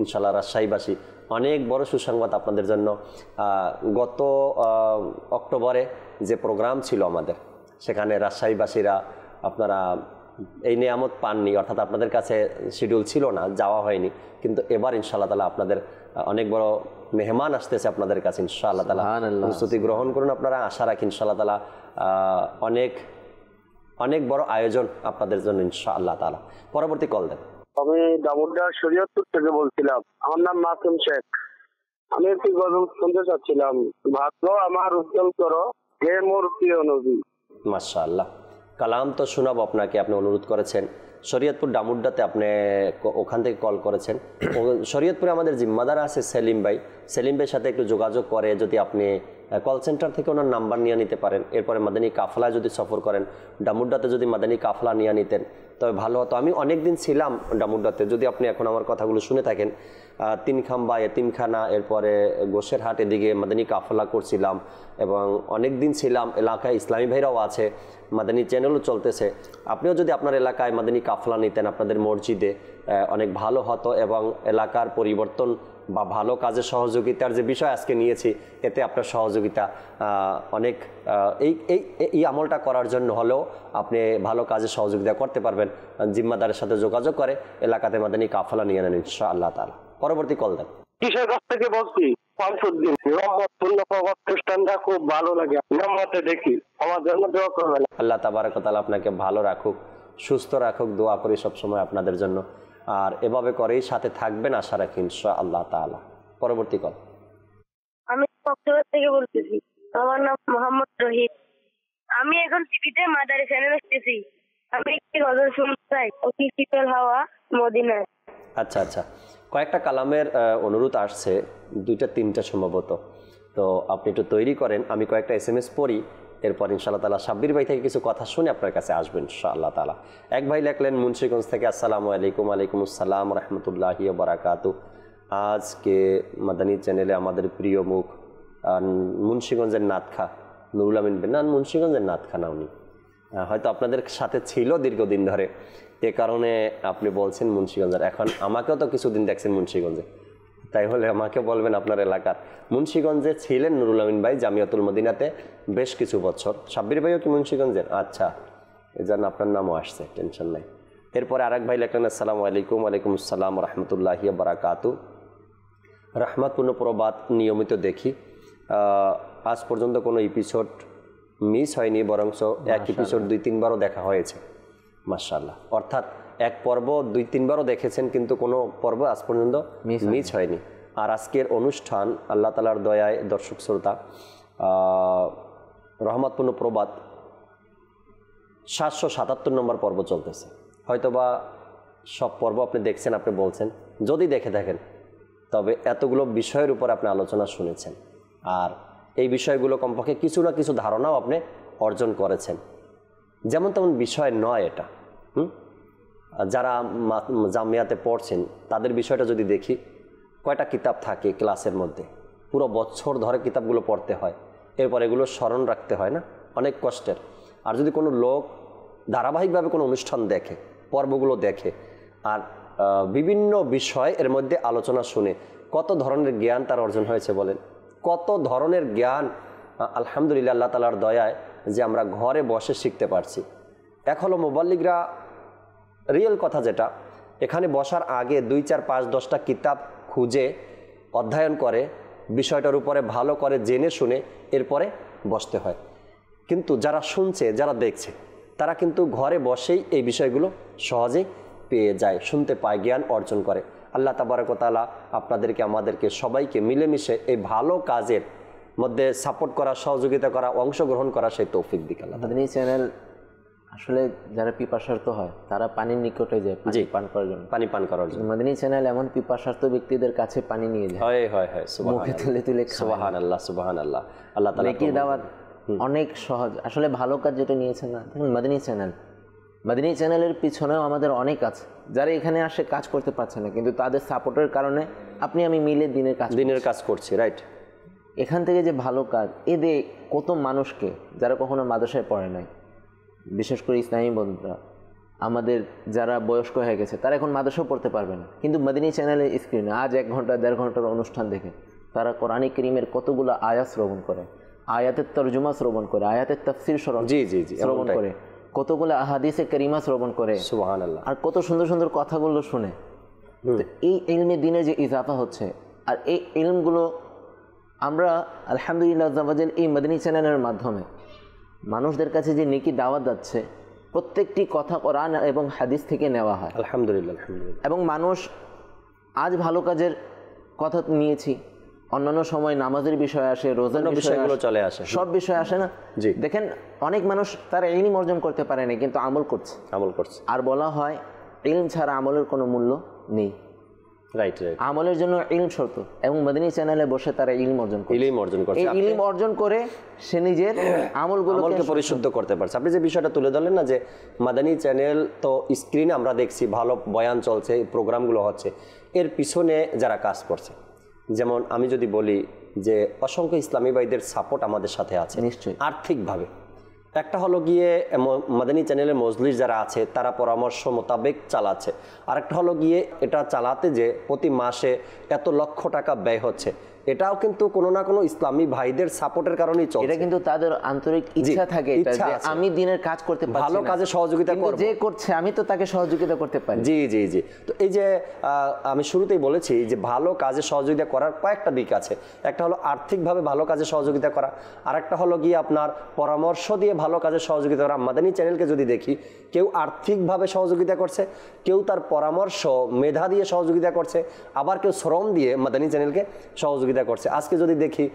ইনশাআল্লাহ রাজশাহীবাসী অনেক বড় সুসংবাদ আপনাদের জন্য। গত অক্টোবরে যে প্রোগ্রাম ছিল আমাদের, সেখানে রাজশাহীবাসীরা আপনারা এই নিয়ামত পাননি, অর্থাৎ আপনাদের কাছে শিডিউল ছিল না, যাওয়া হয়নি। কিন্তু এবার ইনশাআল্লাহ তাআলা আপনাদের অনেক বড় মেহমান আসতেছে আপনাদের কাছে ইনশাআল্লাহ তাআলা। প্রস্তুতি গ্রহণ করুন আপনারা। আশা রাখি ইনশাআল্লাহ তাআলা অনেক বড় আয়োজন আপনাদের জন্য ইনশাআল্লাহ তাআলা। পরবর্তী কল দেন। আমি দামোদর শরীয়তপুর থেকে বলছিলাম। আমার নাম মাসুম শেখ। আমি একটি গজল শুনতে চাচ্ছিলাম, ভাগ্য আমার উজ্জ্বল করো হে মোর প্রিয় নবী। মাশাআল্লাহ, কালাম তো শোনাবো আপনাকে, আপনি অনুরোধ করেছেন। শরীয়তপুর ডামুড্ডাতে আপনি ওখান থেকে কল করেছেন। শরীয়তপুরে আমাদের জিম্মাদার আছে সেলিম ভাই। সেলিম ভাইয়ের সাথে একটু যোগাযোগ করে যদি আপনি কল সেন্টার থেকে ওনার নাম্বার নিয়ে নিতে পারেন। এরপরে মাদানী কাফলায় যদি সফর করেন, ডামুড্ডাতে যদি মাদানী কাফলা নিয়ে নিতেন তবে ভালো হতো। আমি অনেক দিন ছিলাম ডামুড্ডাতে, যদি আপনি এখন আমার কথাগুলো শুনে থাকেন। তিনখাম্বা, এতিমখানা, এরপরে গোশের হাট, এদিকে মাদানী কাফলা করছিলাম এবং অনেক দিন ছিলাম। এলাকায় ইসলামী ভাইরাও আছে, মাদানী চ্যানেলও চলতেছে। আপনিও যদি আপনার এলাকায় মাদানী কাফলা নিতেন আপনাদের মসজিদে অনেক ভালো হতো এবং এলাকার পরিবর্তন বা ভালো কাজে সহযোগিতার যে বিষয় আজকে নিয়েছি, এতে আপনার সহযোগিতা অনেক এই আমলটা করার জন্য হলেও আপনি ভালো কাজে সহযোগিতা করতে পারবেন। জিম্মাদারের সাথে যোগাযোগ করে এলাকাতে মাদানী কাফলা নিয়ে নেন ইনশাআল্লাহ তাআলা। পরবর্তী কল দেন। কিশোরগঞ্জ থেকে বলছি, শামসুদ্দিন। প্রতিষ্ঠানটা খুব ভালো লাগে, দেখি। আমার জন্য দোয়া করবেন। আল্লাহ তাবারক ওয়া তাআলা আপনাকে ভালো রাখুক, সুস্থ রাখুক, দোয়া করি সবসময় আপনাদের জন্য। আর এভাবে করেই সাথে থাকবেন আশা রাখি ইনশাআল্লাহ তাআলা। পরবর্তী কল। আমি কক্সবাজার থেকে বলতেছি। আমার নাম মোহাম্মদ রহিম। আমি এখন টিভিতে মাদানী চ্যানেল দেখতেছি। আমি একটি গজল শুনতে চাই, অতি শীতল হাওয়া মদিনায়। আচ্ছা আচ্ছা, কয়েকটা কালামের অনুরোধ আসছে, 2-3টা সম্ভবত। তো আপনি একটু তৈরি করেন, আমি কয়েকটা SMS পড়ি, এরপর ইনশাআল্লাহ তাআলা সাব্বির ভাই থেকে কিছু কথা শুনে আপনার কাছে আসবেন ইনশাআল্লাহ তাআলা। এক ভাই লেখলেন মুন্সিগঞ্জ থেকে, আসসালামু আলাইকুম। ওয়ালাইকুম আসসালাম রহমতুল্লাহি ওয়া বারাকাতুহু। আজকে মাদানী চ্যানেলে আমাদের প্রিয় মুখ মুন্সিগঞ্জের নাতখা নুরুল আমিন বেন, মুন্সিগঞ্জের নাতখা না, উনি হয়তো আপনাদের সাথে ছিল দীর্ঘদিন ধরে, এ কারণে আপনি বলছেন মুন্সিগঞ্জের। এখন আমাকেও তো কিছুদিন দেখছেন মুন্সিগঞ্জে, তাই হলে আমাকে বলবেন আপনার এলাকার। মুন্সিগঞ্জে ছিলেন নুরুল আমিন ভাই জামিয়াতুল মদিনাতে বেশ কিছু বছর। সাব্বির ভাইও কি মুন্সিগঞ্জের? আচ্ছা, এই জন্য আপনার নামও আসছে, টেনশন নাই। এরপরে আরেক ভাই লেখলেন আসসালামু আলাইকুম। ওয়ালাইকুম আসসালাম রহমতুল্লাহি বারাকাতু। রহমতপূর্ণ প্রবাদ নিয়মিত দেখি, আজ পর্যন্ত কোনো এপিসোড মিস হয়নি, বরঞ্চ এক এপিসোড 2-3বারও দেখা হয়েছে। মাশাআল্লাহ, অর্থাৎ এক পর্ব 2-3বারও দেখেছেন, কিন্তু কোনো পর্ব আজ পর্যন্ত মিস হয়নি। আর আজকের অনুষ্ঠান আল্লাহ তাআলার দয়ায় দর্শক শ্রোতা, রহমতপূর্ণ প্রবাদ 777 নম্বর পর্ব চলতেছে। হয়তোবা সব পর্ব আপনি দেখছেন, আপনি বলছেন, যদি দেখে থাকেন তবে এতগুলো বিষয়ের উপর আপনি আলোচনা শুনেছেন, আর এই বিষয়গুলো কমপক্ষে কিছু না কিছু ধারণাও আপনি অর্জন করেছেন। যেমন তেমন বিষয় নয় এটা। যারা জামিয়াতে পড়ছেন তাদের বিষয়টা যদি দেখি, কয়টা কিতাব থাকে ক্লাসের মধ্যে, পুরো বছর ধরে কিতাবগুলো পড়তে হয়, এরপর এগুলো স্মরণ রাখতে হয় না, অনেক কষ্টের। আর যদি কোনো লোক ধারাবাহিকভাবে কোনো অনুষ্ঠান দেখে, পর্বগুলো দেখে, আর বিভিন্ন বিষয় এর মধ্যে আলোচনা শুনে, কত ধরনের জ্ঞান তার অর্জন হয়েছে বলেন, কত ধরনের জ্ঞান আলহামদুলিল্লাহ আল্লাহ তাআলার দয়ায় যে আমরা ঘরে বসে শিখতে পারছি। এক হলো মুবাল্লিগরা, রিয়েল কথা যেটা, এখানে বসার আগে 2, 4, 5, 10টা কিতাব খুঁজে অধ্যয়ন করে, বিষয়টার উপরে ভালো করে জেনে শুনে এরপরে বসতে হয়। কিন্তু যারা শুনছে, যারা দেখছে, তারা কিন্তু ঘরে বসেই এই বিষয়গুলো সহজেই পেয়ে যায়, শুনতে পায়, জ্ঞান অর্জন করে। আল্লাহ তাবারক ওয়া তাআলা আপনাদেরকে, আমাদেরকে সবাইকে মিলেমিশে এই ভালো কাজের মধ্যে সাপোর্ট করা, সহযোগিতা করা, অংশগ্রহণ করা সেই তৌফিক দিক আল্লাহ। মাদানী চ্যানেল আসলে যারা পিপাসার্থ হয় তারা পানির নিকটে যায় পানি পান করার জন্য, পানি পান করার জন্য। মাদানী চ্যানেল এমন পিপাসার্থ ব্যক্তিদের কাছে পানি নিয়ে যায়, হয় হয় হয়, মুখে তুলে তুলে, সুবহানাল্লাহ সুবহানাল্লাহ। আল্লাহ তাআলা নেকির দাওয়াত অনেক সহজ। আসলে ভালো কাজ যেটা নিয়েছেন না, দেখুন মাদানী চ্যানেল, মাদানী চ্যানেলের পিছনেও আমাদের অনেক আছে যারা এখানে আসে কাজ করতে পারছে না, কিন্তু তাদের সাপোর্টের কারণে আপনি আমি মিলে দিনের কাজ করছি, রাইট। এখান থেকে যে ভালো কাজ, এদের কত মানুষকে যারা কখনো মাদ্রাসায় পড়ে নাই, বিশেষ করে ইসলামী বন্ধুরা, আমাদের যারা বয়স্ক হয়ে গেছে, তারা এখন মাদ্রাসাও পড়তে পারবে না, কিন্তু মাদানী চ্যানেলের স্ক্রিনে আজ 1 ঘন্টা 1.5 ঘন্টার অনুষ্ঠান দেখে তারা কোরআন কারীমের কতগুলো আয়াত শ্রবণ করে, আয়াতের তরজমা শ্রবণ করে, আয়াতের তাফসীর শ্রবণ করে, কতগুলো আহাদিসে কারিমা শ্রবণ করে, সুবহানাল্লাহ, আর কত সুন্দর সুন্দর কথাগুলো শুনে। এই ইলমে দিনে যে ইজাফা হচ্ছে, আর এই ইলমগুলো আমরা আলহামদুলিল্লাহ আযাওয়াজাল এই মাদানী চ্যানেলের মাধ্যমে মানুষদের কাছে যে নেকি দাওয়াত যাচ্ছে, প্রত্যেকটি কথা কোরআন এবং হাদিস থেকে নেওয়া হয়, আলহামদুলিল্লাহ আলহামদুলিল্লাহ। এবং মানুষ আজ ভালো কাজের কথা নিয়েছি, অন্যান্য সময় নামাজের বিষয় আসে, রোজার বিষয়গুলো চলে আসে, সব বিষয় আসে না। দেখেন অনেক মানুষ তারা ইলম অর্জন করতে পারে না, কিন্তু আমল করছে। আর বলা হয় ইলম ছাড়া আমলের কোনো মূল্য নেই, রাইট রাইট। আমলের জন্য ইলম শর্ত, এবং মাদানী চ্যানেলে বসে তারা ইলম অর্জন করে, এই ইলম অর্জন করে সে নিজের আমলগুলোকে পরিশুদ্ধ করতে পারছে। আপনি যে বিষয়টা তুলে ধরলেন না, যে মাদানী চ্যানেল তো স্ক্রিনে আমরা দেখছি ভালো বয়ান চলছে, প্রোগ্রামগুলো হচ্ছে, এর পিছনে যারা কাজ করছে, যেমন আমি যদি বলি যে অসংখ্য ইসলামী ভাইদের সাপোর্ট আমাদের সাথে আছে নিশ্চয়ই আর্থিকভাবে। একটা হলো গিয়ে মাদানী চ্যানেলের মজলিস যারা আছে তারা পরামর্শ মোতাবেক চালাচ্ছে, আরেকটা হলো গিয়ে এটা চালাতে যে প্রতি মাসে এত লক্ষ টাকা ব্যয় হচ্ছে, এটাও কিন্তু কোনো না কোনো ইসলামী ভাইদের সাপোর্টের কারণেই চলছে। এটা কিন্তু তাদের আন্তরিক ইচ্ছা থাকে, আমি দিনের কাজ করতে পারছি, ভালো কাজে সহযোগিতা করব, যে করছে আমি তো তাকে সহযোগিতা করতে পারি। জি জি জি। তো এই যে আমি শুরুতেই বলেছি যে ভালো কাজে সহযোগিতা করার কয়েকটা দিক আছে। একটা হলো আর্থিকভাবে ভালো কাজে সহযোগিতা করা, আরেকটা হলো গিয়ে আপনার পরামর্শ দিয়ে ভালো কাজে সহযোগিতা করা। মাদানী চ্যানেলকে যদি দেখি, কেউ আর্থিকভাবে সহযোগিতা করছে, কেউ তার পরামর্শ মেধা দিয়ে সহযোগিতা করছে, আবার কেউ শ্রম দিয়ে মাদানী চ্যানেলকে সহযোগিতা করছে। আজকে যদি দেখি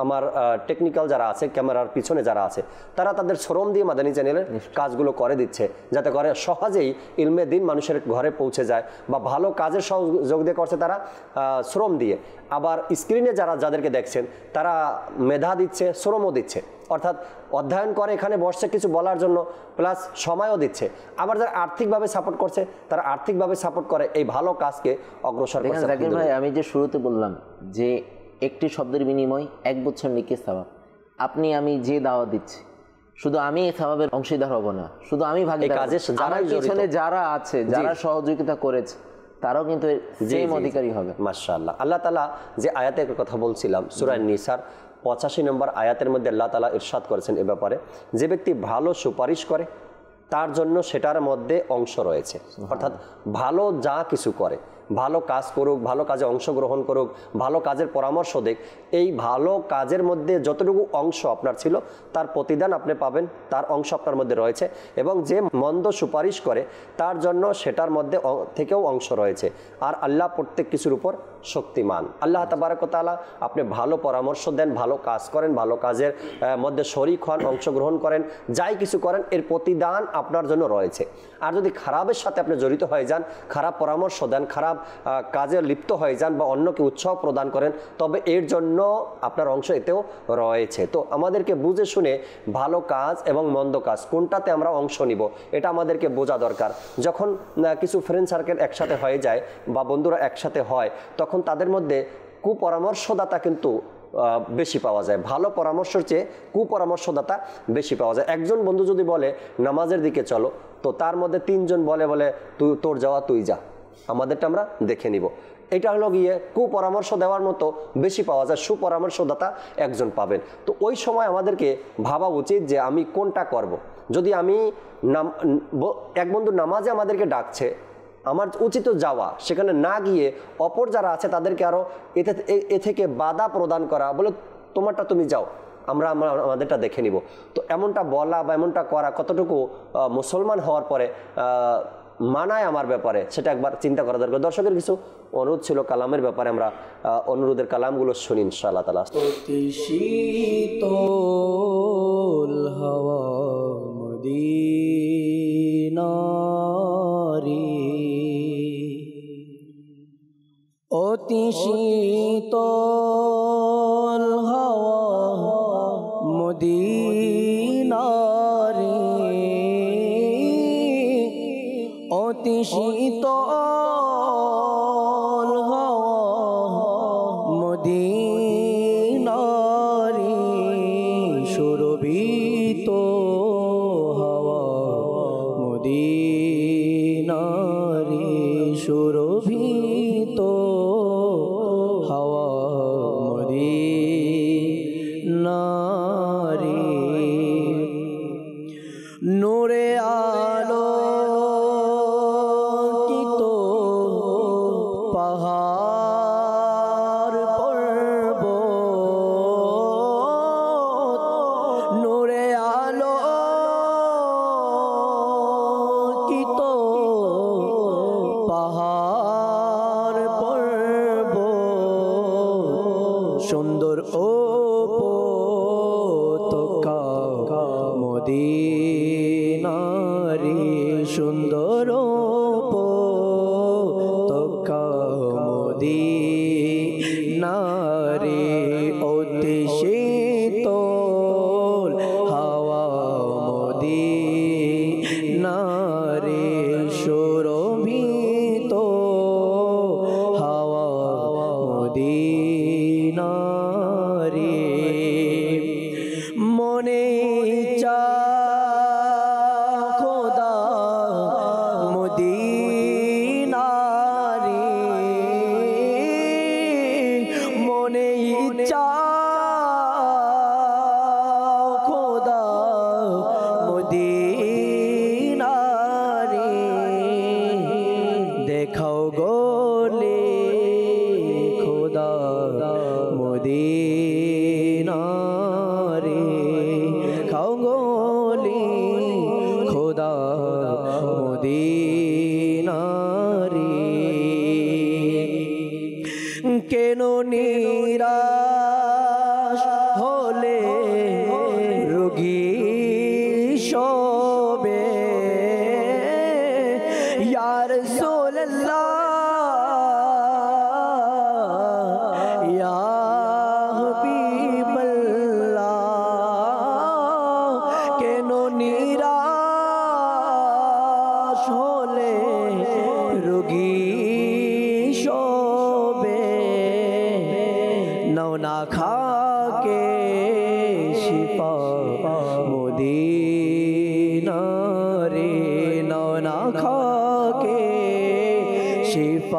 আমার টেকনিক্যাল যারা আছে, ক্যামেরার পিছনে যারা আছে, তারা তাদের শ্রম দিয়ে মাদানী চ্যানেলের কাজগুলো করে দিচ্ছে, যাতে করে সহজেই ইলমে দিন মানুষের ঘরে পৌঁছে যায়, বা ভালো কাজের সহযোগিতা করছে তারা শ্রম দিয়ে। আবার স্ক্রিনে যাদেরকে দেখছেন তারা মেধা দিচ্ছে, শ্রমও দিচ্ছে, অর্থাৎ অধ্যয়ন করে এখানে বসছে কিছু বলার জন্য, প্লাস সময়ও দিচ্ছে। আবার যারা আর্থিকভাবে সাপোর্ট করছে তারা আর্থিকভাবে সাপোর্ট করে এই ভালো কাজকে অগ্রসর করছে। জাকির ভাই, আমি যে শুরুতে বললাম যে একটি শব্দের বিনিময় 1 বছর নেকির সওয়াব, আপনি আমি যে দাওয়াত দিচ্ছি, শুধু আমি এই সওয়াবের অংশীদার হব না, শুধু আমি ভাগীদার, আমার পিছনে যারা আছে, যারা সহযোগিতা করেছে, তারাও কিন্তু সেম অধিকারী হবে। মাশাআল্লাহ। আল্লাহ তাআলা যে আয়াতের কথা বলছিলাম সূরা নিসার 85 নম্বর আয়াতের মধ্যে আল্লাহ তাআলা ইরশাদ করেছেন এ ব্যাপারে, যে ব্যক্তি ভালো সুপারিশ করে তার জন্য সেটার মধ্যে অংশ রয়েছে। অর্থাৎ ভালো যা কিছু করে, ভালো কাজ করুক, ভালো কাজে অংশগ্রহণ করুক, ভালো কাজের পরামর্শ দেখ, এই ভালো কাজের মধ্যে যতটুকু অংশ আপনার ছিল তার প্রতিদান আপনি পাবেন, তার অংশ আপনার মধ্যে রয়েছে। এবং যে মন্দ সুপারিশ করে তার জন্য সেটার মধ্যে থেকেও অংশ রয়েছে। আর আল্লাহ প্রত্যেক কিছুর উপর শক্তিমান। আল্লাহ তাবারক ওয়া তাআলা আপনি ভালো পরামর্শ দেন, ভালো কাজ করেন, ভালো কাজের মধ্যে শরিক হন, অংশগ্রহণ করেন, যাই কিছু করেন এর প্রতিদান আপনার জন্য রয়েছে। আর যদি খারাপের সাথে আপনি জড়িত হয়ে যান, খারাপ পরামর্শ দেন, খারাপ কাজে লিপ্ত হয়ে যান বা অন্যকে উৎসাহ প্রদান করেন, তবে এর জন্য আপনার অংশ এতেও রয়েছে। তো আমাদেরকে বুঝে শুনে ভালো কাজ এবং মন্দ কাজ কোনটাতে আমরা অংশ নিব এটা আমাদেরকে বোঝা দরকার। যখন কিছু ফ্রেন্ড সার্কেল একসাথে হয়ে যায় বা বন্ধুরা একসাথে হয়, তখন তাদের মধ্যে কুপরামর্শদাতা কিন্তু বেশি পাওয়া যায়। ভালো পরামর্শের চেয়ে কুপরামর্শদাতা বেশি পাওয়া যায়। একজন বন্ধু যদি বলে নামাজের দিকে চলো, তো তার মধ্যে 3 জন বলে তুই তোর যাওয়া তুই যা, আমাদেরটা আমরা দেখে নিব। এটা হলো গিয়ে কুপরামর্শ দেওয়ার মতো বেশি পাওয়া যায়, সুপরামর্শদাতা একজন পাবেন। তো ওই সময় আমাদেরকে ভাবা উচিত যে আমি কোনটা করব। যদি আমি এক বন্ধু নামাজে আমাদেরকে ডাকছে, আমার উচিত যাওয়া, সেখানে না গিয়ে অপর যারা আছে তাদেরকে আরও এ থেকে বাধা প্রদান করা, বলে তোমারটা তুমি যাও, আমরা আমাদেরটা দেখে নিব। তো এমনটা বলা বা এমনটা করা কতটুকু মুসলমান হওয়ার পরে মানায় আমার ব্যাপারে, সেটা একবার চিন্তা করা দরকার। দর্শকের কিছু অনুরোধ ছিল কালামের ব্যাপারে, আমরা অনুরোধের কালামগুলো শুনি ইনশাআল্লাহ তাআলা। শীতল হাওয়া মদিনারি, অতি শীতল হাওয়া মদিনারি, অতি শীতল হাওয়া মদিনারি, সুরভিত হাওয়া মদিনারি, সুরভিত হাওয়া মদিনারি, নূরে আলো পাহাড় পর্বত, নূরে আলো কিত পাহাড় পর্বত, সুন্দর ও পতাকা মদিনারি, সুন্দর পতাকা মদিনারি, অতি শীতল হাওয়া মদিনারি, সুরভিত হাওয়া মদিনারি, মনে খোদা মদিনারি, মনে ইচ্ছা খোদা মদিনারি, দেখাও গোলে খোদা মদিনারি, খাও গোলে খোদা মদিনারি, কেন নিরাশ হলে রোগী শোবে, ইয়া রাসূলুল্লাহ ইয়া হাবিবাল্লাহ, কেন নিরাশ হলে রোগী শোবে, নাও না খাকে শিফা মদিনারি, নাও না খাকে শিফা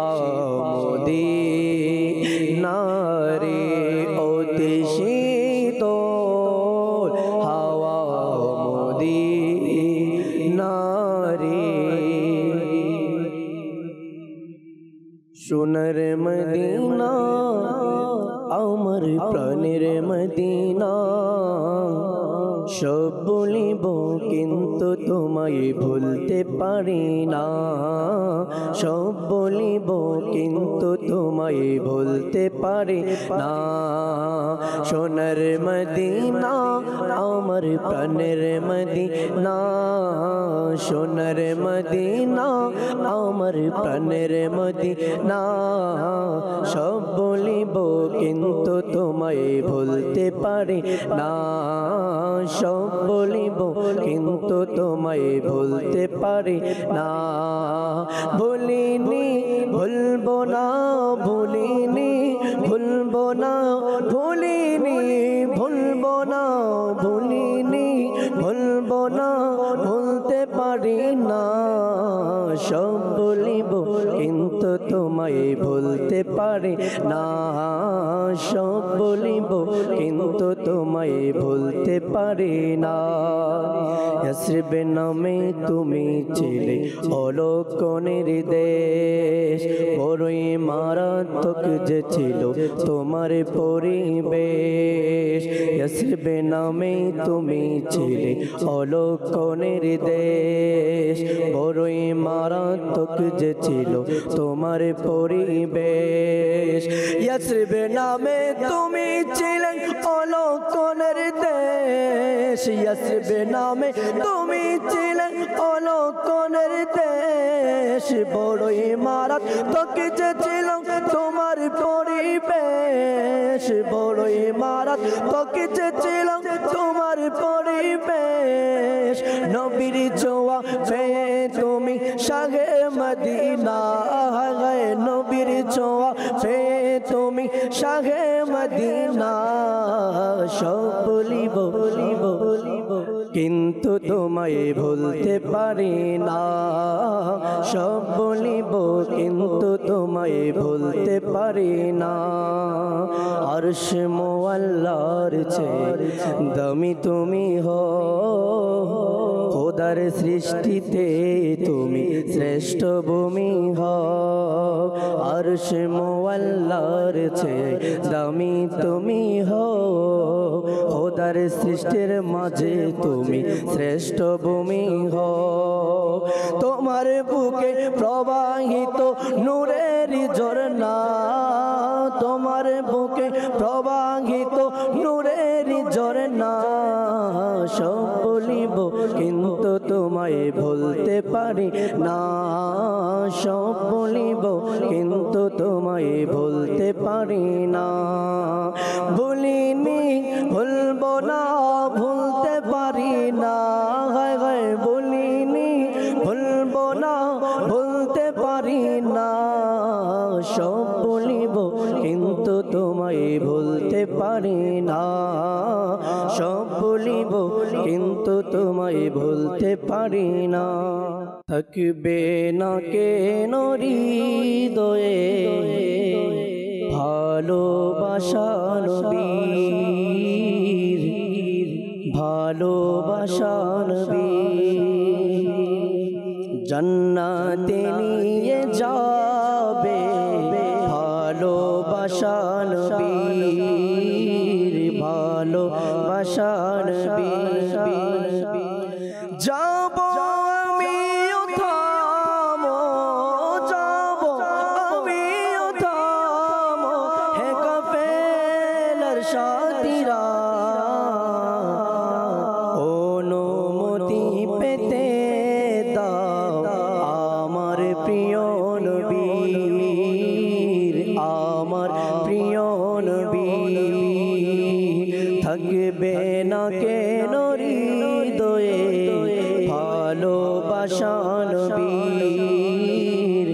সব বলিব কিন্তু তোমায় ভুলতে পারি না, সব বলিব কিন্তু তোমায় ভুলতে পারি না। সোনার মদিনা আমার প্রাণের মদিনা, সোনার মদিনা আমার প্রাণের মদিনা। সব বলিব কিন্তু তোমায় ভুলতে পারি না, সব বলিব কিন্তু তোমায় ভুলতে পারি না। ভুলিনি ভুলবো না, ভুলিনি ভুলবো না, ভুলিনি ভুলবো না, ভুলিনি ভুলবো না, ভুলতে পারি না। সব বলিব কিন্তু তোমায় ভুলতে পারি না, সব বলিব কিন্তু তোমায় ভুলতে পারি না। ইয়াসরিব নামে তুমি ছিলে অলক্ষণের দেশ, বড়ই মারাত্মক যে ছিল তোমার পরিবেশ। ইয়াসরিব নামে তুমি ছিলে অলক্ষণের দেশ, বড়ই মারাত্মক যে ছিল তোমার পরিবেশ। ইয়াসরিব নামে তুমি ছিলে অলক্ষণের দেশ, ইয়াসরিব নামে তুমি ছিলে অলক্ষণের দেশ, বড়ই মারাত্মক যে ছিল তোমার পরিবেশ, বড়ই মারাত্মক যে ছিল তোমার পরিবেশ। নবীর ছোঁয়া পেয়ে তুমি শাহে মদিনা, নবীর ছোঁয়া পেয়ে তুমি শাহে মদিনা। সব বলিব কিন্তু তোমায় ভুলতে পারি না, সব বলিব কিন্তু তোমায় ভুলতে পারি না। আরশ মুআল্লার চেয়ে দামি তুমি হো, খোদার সৃষ্টিতে তুমি শ্রেষ্ঠ ভূমি হও। আরশ মুআল্লার চেয়ে দামি তুমি হো, খোদার সৃষ্টির মাঝে তুমি শ্রেষ্ঠ ভূমি হও। তোমার বুকে প্রবাহিত নূরের ঝরনা, তোমার বুকে প্রবাহিত নূরের ঝরনা। সব বলিব কিন্তু তোমায় ভুলতে পারি না, সব বলিব কিন্তু তোমায় ভুলতে পারি না। ভুলিনি ভুলবো না, ভুলতে পারি না, বলিনি ভুলবো না, ভুলতে পারি না। সব বলিব কিন্তু তোমায় ভুলতে পারি না, সব বলিব কিন্তু তোমায় ভুলতে পারি না। থাকবে না কেন হৃদয়ে ভালোবাসা নবীর, ভালোবাসা নবীর। জান্নাতে নিয়ে যাবে ভালোবাসা নবীর, ভালোবাসা নবীর। যাব আমিও থামো, যাব আমিও থামো, হে কাফেলার সাথীরা। অনুমতি পেতে দাও আমার প্রিয় নবীর, আমার প্রিয় নবী। থাকবে না কেন হৃদয়ে ভালোবাসা নবীর,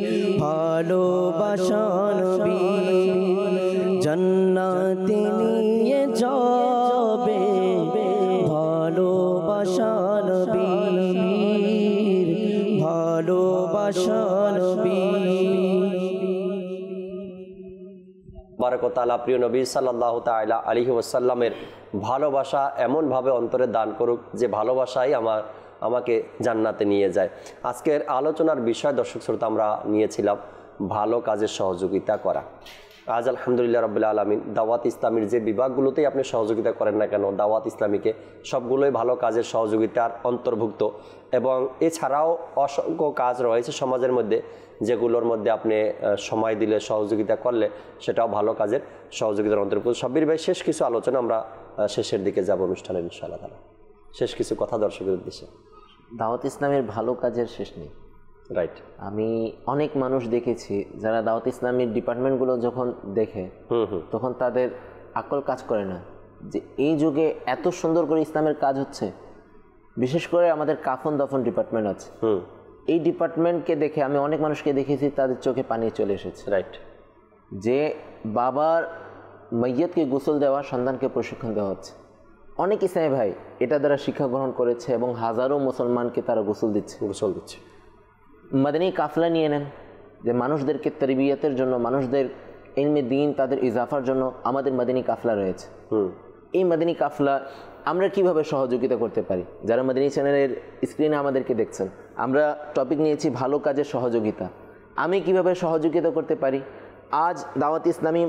ভালোবাসা নবীর। জান্নাতে নিয়ে যাবে ভালোবাসা নবীর, ভালোবাসা নবীর। বারাকাতুল্লাহ। প্রিয় নবী সাল্লাল্লাহু তাআলা আলাইহি ওয়াসাল্লামের ভালোবাসা এমনভাবে অন্তরে দান করুক যে ভালোবাসাই আমাকে জান্নাতে নিয়ে যায়। আজকের আলোচনার বিষয় দর্শক শ্রোতা আমরা নিয়েছিলাম ভালো কাজের সহযোগিতা করা। আজ আলহামদুলিল্লাহ রাব্বিল আলামিন দাওয়াত ইসলামীর যে বিভাগগুলোতেই আপনি সহযোগিতা করেন না কেন, দাওয়াত ইসলামীকে সবগুলোই ভালো কাজের সহযোগিতার অন্তর্ভুক্ত। এবং এছাড়াও অসংখ্য কাজ রয়েছে সমাজের মধ্যে, যেগুলোর মধ্যে আপনি সময় দিলে, সহযোগিতা করলে সেটাও ভালো কাজের সহযোগিতার অন্তর্ভুক্ত। সাব্বির ভাই, শেষ কিছু আলোচনা, আমরা শেষের দিকে যাব অনুষ্ঠানের ইনশাআল্লাহ তাআলা। শেষ কিছু কথা দর্শকের উদ্দেশ্যে। দাওয়াত ইসলামের ভালো কাজের শেষ নেই। রাইট। আমি অনেক মানুষ দেখেছি যারা দাওয়াত ইসলামের ডিপার্টমেন্টগুলো যখন দেখে তখন তাদের আকল কাজ করে না যে এই যুগে এত সুন্দর করে ইসলামের কাজ হচ্ছে। বিশেষ করে আমাদের কাফন দাফন ডিপার্টমেন্ট আছে, এই ডিপার্টমেন্টকে দেখে আমি অনেক মানুষকে দেখেছি তাদের চোখে পানি চলে এসেছে। রাইট। যে বাবার মাইয়াতকে গোসল দেওয়া, সন্তানকে প্রশিক্ষণ দেওয়া হচ্ছে। অনেক ইসলামী ভাই এটা দ্বারা শিক্ষা গ্রহণ করেছে এবং হাজারো মুসলমানকে তারা গোসল দিচ্ছে। মাদানী কাফলা নিয়ে নেন, যে মানুষদেরকে তারবিয়াতের জন্য, মানুষদের ইলমে দ্বীন তাদের ইজাফার জন্য আমাদের মাদানী কাফলা রয়েছে। এই মাদানী কাফলা আমরা কিভাবে সহযোগিতা করতে পারি? যারা মাদানী চ্যানেলের স্ক্রিনে আমাদেরকে দেখছেন, আমরা টপিক নিয়েছি ভালো কাজের সহযোগিতা। আমি কিভাবে সহযোগিতা করতে পারি? আজ দাওয়াত ইসলামী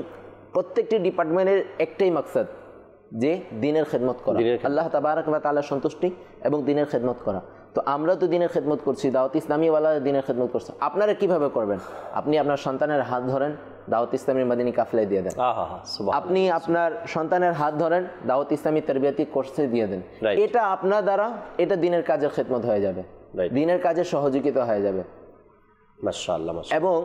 প্রত্যেকটি ডিপার্টমেন্টের একটাই মাকসাদ, যে দিনের খেদমত করা, আল্লাহ তাবারাক ওয়া তাআলার সন্তুষ্টি এবং দিনের খেদমত করা। তো আমরা তো দিনের খেদমত করছি, দাওয়াত ইসলামীওয়ালা দিনের খেদমত করছে। আপনারা কিভাবে করবেন? আপনি আপনার সন্তানের হাত ধরেন, দাওয়াত ইসলামীর মাদানী কাফলায় দিয়ে দেন। আপনি আপনার সন্তানের হাত ধরেন, দাওয়াত ইসলামী তারবিয়াতি কোর্সে দিয়ে দেন। এটা আপনার দ্বারা এটা দিনের কাজের খেদমত হয়ে যাবে, দিনের কাজের সহযোগিতা হয়ে যাবে। মাশাআল্লাহ। এবং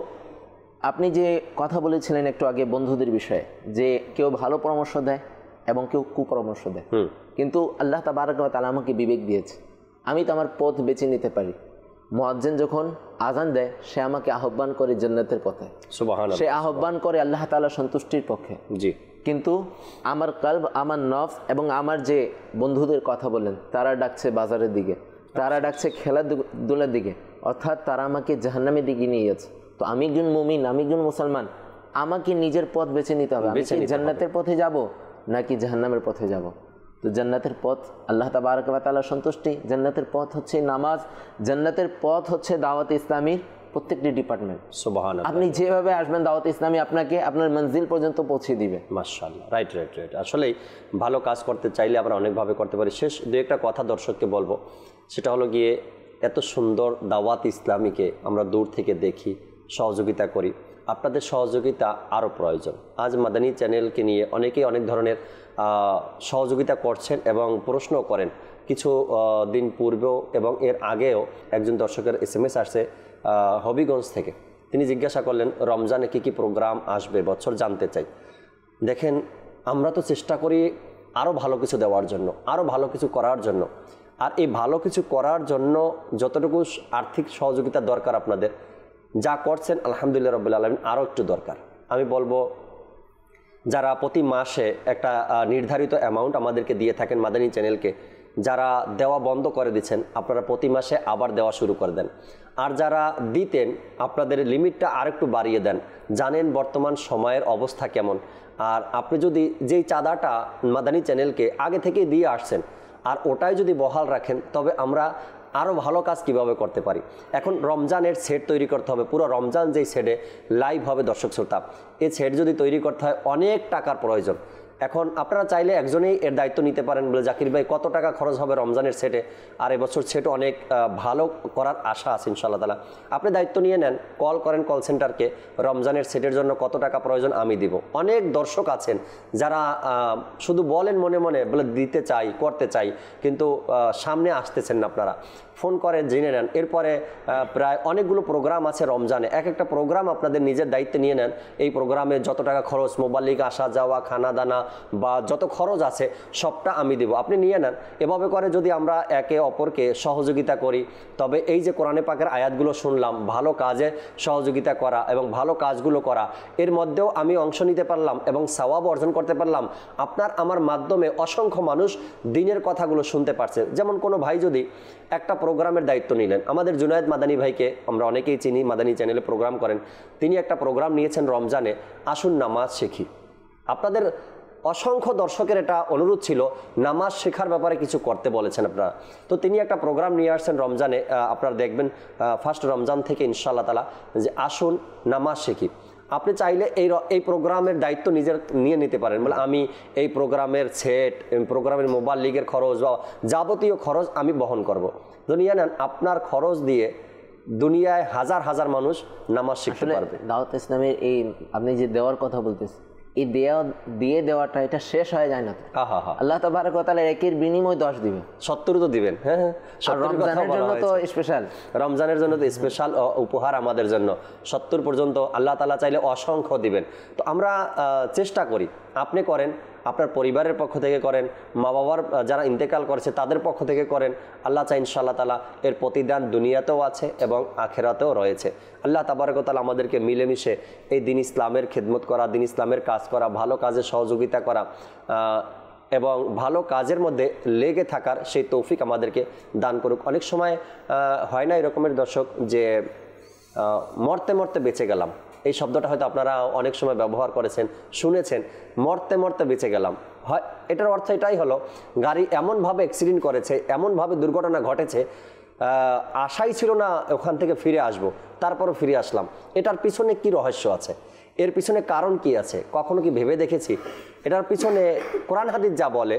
আপনি যে কথা বলেছিলেন একটু আগে বন্ধুদের বিষয়ে, যে কেউ ভালো পরামর্শ দেয় এবং কেউ কুপরামর্শ দেয়, কিন্তু আল্লাহ তাবারাক ওয়া তাআলা আমাকে বিবেক দিয়েছে, আমি তো আমার পথ বেছে নিতে পারি। মুয়াজ্জিন যখন আজান দেয় সে আমাকে আহ্বান করে জান্নাতের পথে, সুবহানাল্লাহ, সে আহ্বান করে আল্লাহ তাআলার সন্তুষ্টির পক্ষে। জি। কিন্তু আমার কলব, আমার নফস এবং আমার যে বন্ধুদের কথা বলেন, তারা ডাকছে বাজারের দিকে, তারা ডাকছে খেলাধুলার দিকে, অর্থাৎ তারা আমাকে জাহান্নামের দিকে নিয়ে যাচ্ছে। তো আমি একজন মুমিন, আমি একজন মুসলমান, আমাকে নিজের পথ বেছে নিতে হবে। আমি কি জান্নাতের পথে যাব নাকি জাহান্নামের পথে যাব? তো জান্নাতের পথ আল্লাহ তাবারাক ওয়া তাআলার সন্তুষ্টি, জান্নাতের পথ হচ্ছে নামাজ, জান্নাতের পথ হচ্ছে দাওয়াত ইসলামীর প্রত্যেকটি ডিপার্টমেন্ট। সুবহানাল্লাহ। আপনি যেভাবে আসবেন দাওয়াত ইসলামী আপনাকে আপনার মঞ্জিল পর্যন্ত পৌঁছে দিবে। মাশাআল্লাহ। রাইট। আসলেই ভালো কাজ করতে চাইলে আমরা অনেকভাবে করতে পারি। শেষ দু একটা কথা দর্শককে বলবো, সেটা হলো গিয়ে এত সুন্দর দাওয়াত ইসলামীকে আমরা দূর থেকে দেখি, সহযোগিতা করি। আপনাদের সহযোগিতা আরও প্রয়োজন। আজ মাদানী চ্যানেলকে নিয়ে অনেকেই অনেক ধরনের সহযোগিতা করছেন এবং প্রশ্ন করেন। কিছু দিন পূর্বেও এবং এর আগেও একজন দর্শকের SMS আসছে হবিগঞ্জ থেকে। তিনি জিজ্ঞাসা করলেন রমজানে কী কী প্রোগ্রাম আসবে বছর, জানতে চাই। দেখেন, আমরা তো চেষ্টা করি আরও ভালো কিছু দেওয়ার জন্য, আরও ভালো কিছু করার জন্য। আর এই ভালো কিছু করার জন্য যতটুকু আর্থিক সহযোগিতা দরকার আপনাদের, যা করছেন আলহামদুলিল্লাহ রাব্বিল আলামিন, আরও একটু দরকার। আমি বলবো যারা প্রতি মাসে একটা নির্ধারিত অ্যামাউন্ট আমাদেরকে দিয়ে থাকেন মাদানী চ্যানেলকে, যারা দেওয়া বন্ধ করে দিচ্ছেন, আপনারা প্রতি মাসে আবার দেওয়া শুরু করে দেন। আর যারা দিতেন আপনাদের লিমিটটা আরেকটু বাড়িয়ে দেন। জানেন বর্তমান সময়ের অবস্থা কেমন। আর আপনি যদি যেই চাঁদাটা মাদানী চ্যানেলকে আগে থেকেই দিয়ে আসছেন আর ওটাই যদি বহাল রাখেন, তবে আমরা আরও ভালো কাজ কিভাবে করতে পারি। এখন রমজানের সেট তৈরি করতে হবে, পুরো রমজান যেই সেটে লাইভ হবে দর্শক শ্রোতা, এই সেট যদি তৈরি করতে হয় অনেক টাকার প্রয়োজন। এখন আপনারা চাইলে একজনেই এর দায়িত্ব নিতে পারেন, বলে জাকির ভাই কত টাকা খরচ হবে রমজানের সেটে, আর এবছর সেট অনেক ভালো করার আশা আছে ইনশাআল্লাহ তাআলা। আপনি দায়িত্ব নিয়ে নেন, কল করেন কল সেন্টারকে, রমজানের সেটের জন্য কত টাকা প্রয়োজন আমি দিব। অনেক দর্শক আছেন যারা শুধু বলেন মনে মনে, বলে দিতে চাই, করতে চাই, কিন্তু সামনে আসতেছেন না। আপনারা ফোন করে জেনে নেন। এরপরে প্রায় অনেকগুলো প্রোগ্রাম আছে রমজানে, এক একটা প্রোগ্রাম আপনাদের নিজের দায়িত্বে নিয়ে নেন। এই প্রোগ্রামে যত টাকা খরচ, মোবালিক আসা যাওয়া, খানা দানা বা যত খরচ আছে সবটা আমি দেব, আপনি নিয়ে নেন। এভাবে করে যদি আমরা একে অপরকে সহযোগিতা করি, তবে এই যে কোরআনে পাকের আয়াতগুলো শুনলাম, ভালো কাজে সহযোগিতা করা এবং ভালো কাজগুলো করা, এর মধ্যেও আমি অংশ নিতে পারলাম এবং সওয়াব অর্জন করতে পারলাম। আপনার আমার মাধ্যমে অসংখ্য মানুষ দিনের কথাগুলো শুনতে পারছে। যেমন কোনো ভাই যদি একটা প্রোগ্রামের দায়িত্ব নিলেন, আমাদের জুনায়েদ মাদানী ভাইকে আমরা অনেকেই চিনি, মাদানী চ্যানেলে প্রোগ্রাম করেন। তিনি একটা প্রোগ্রাম নিয়েছেন রমজানে, আসুন নামাজ শিখি। আপনাদের অসংখ্য দর্শকের এটা অনুরোধ ছিল নামাজ শেখার ব্যাপারে কিছু করতে বলেছেন আপনারা। তো তিনি একটা প্রোগ্রাম নিয়ে আসছেন রমজানে, আপনারা দেখবেন ফার্স্ট রমজান থেকে ইনশাআল্লাহ তাআলা, যে আসুন নামাজ শিখি। আপনি চাইলে এই প্রোগ্রামের দায়িত্ব নিজের নিয়ে নিতে পারেন, বলে আমি এই প্রোগ্রামের সেট, প্রোগ্রামের মোবাইল লিগের খরচ বা যাবতীয় খরচ আমি বহন করব। দুনিয়া নেন, আপনার খরচ দিয়ে দুনিয়ায় হাজার হাজার মানুষ নামাজ শিখতে পারবে। দাওয়াত ইসলামের এই আপনি যে দেওয়ার কথা বলতেছেন, এই দিয়ে দেওয়াটা এটা শেষ হয়ে যায় না। আল্লাহ তাবারক ওয়া তাআলা একের বিনিময় 10 দিবেন, 70 তো দিবেন। হ্যাঁ, রমজানের জন্য তো স্পেশাল, রমজানের জন্য তো স্পেশাল উপহার আমাদের জন্য 70 পর্যন্ত আল্লাহ তাআলা চাইলে অসংখ্য দিবেন। তো আমরা চেষ্টা করি, আপনি করেন, আপনার পরিবারের পক্ষ থেকে করেন, মা বাবার যারা ইন্তেকাল করেছে তাদের পক্ষ থেকে করেন। আল্লাহ চাই ইনশাআল্লাহ তাআলা এর প্রতিদান দুনিয়াতেও আছে এবং আখিরাতেও রয়েছে। আল্লাহ তাবারক ওয়া তাআলা আমাদেরকে মিলেমিশে এই দিন ইসলামের খেদমত করা, দিন ইসলামের কাজ করা, ভালো কাজে সহযোগিতা করা এবং ভালো কাজের মধ্যে লেগে থাকার সেই তৌফিক আমাদেরকে দান করুক। অনেক সময় হয় না এরকমের দর্শক যে মরতে মরতে বেঁচে গেলাম, এই শব্দটা হয়তো আপনারা অনেক সময় ব্যবহার করেছেন, শুনেছেন, মরতে মরতে বেঁচে গেলাম। হয় এটার অর্থ এটাই হলো, গাড়ি এমনভাবে অ্যাক্সিডেন্ট করেছে, এমনভাবে দুর্ঘটনা ঘটেছে, আশাই ছিল না ওখান থেকে ফিরে আসব, তারপরও ফিরে আসলাম। এটার পিছনে কি রহস্য আছে, এর পিছনে কারণ কি আছে, কখনো কি ভেবে দেখেছি? এটার পিছনে কোরআন হাদিস যা বলে,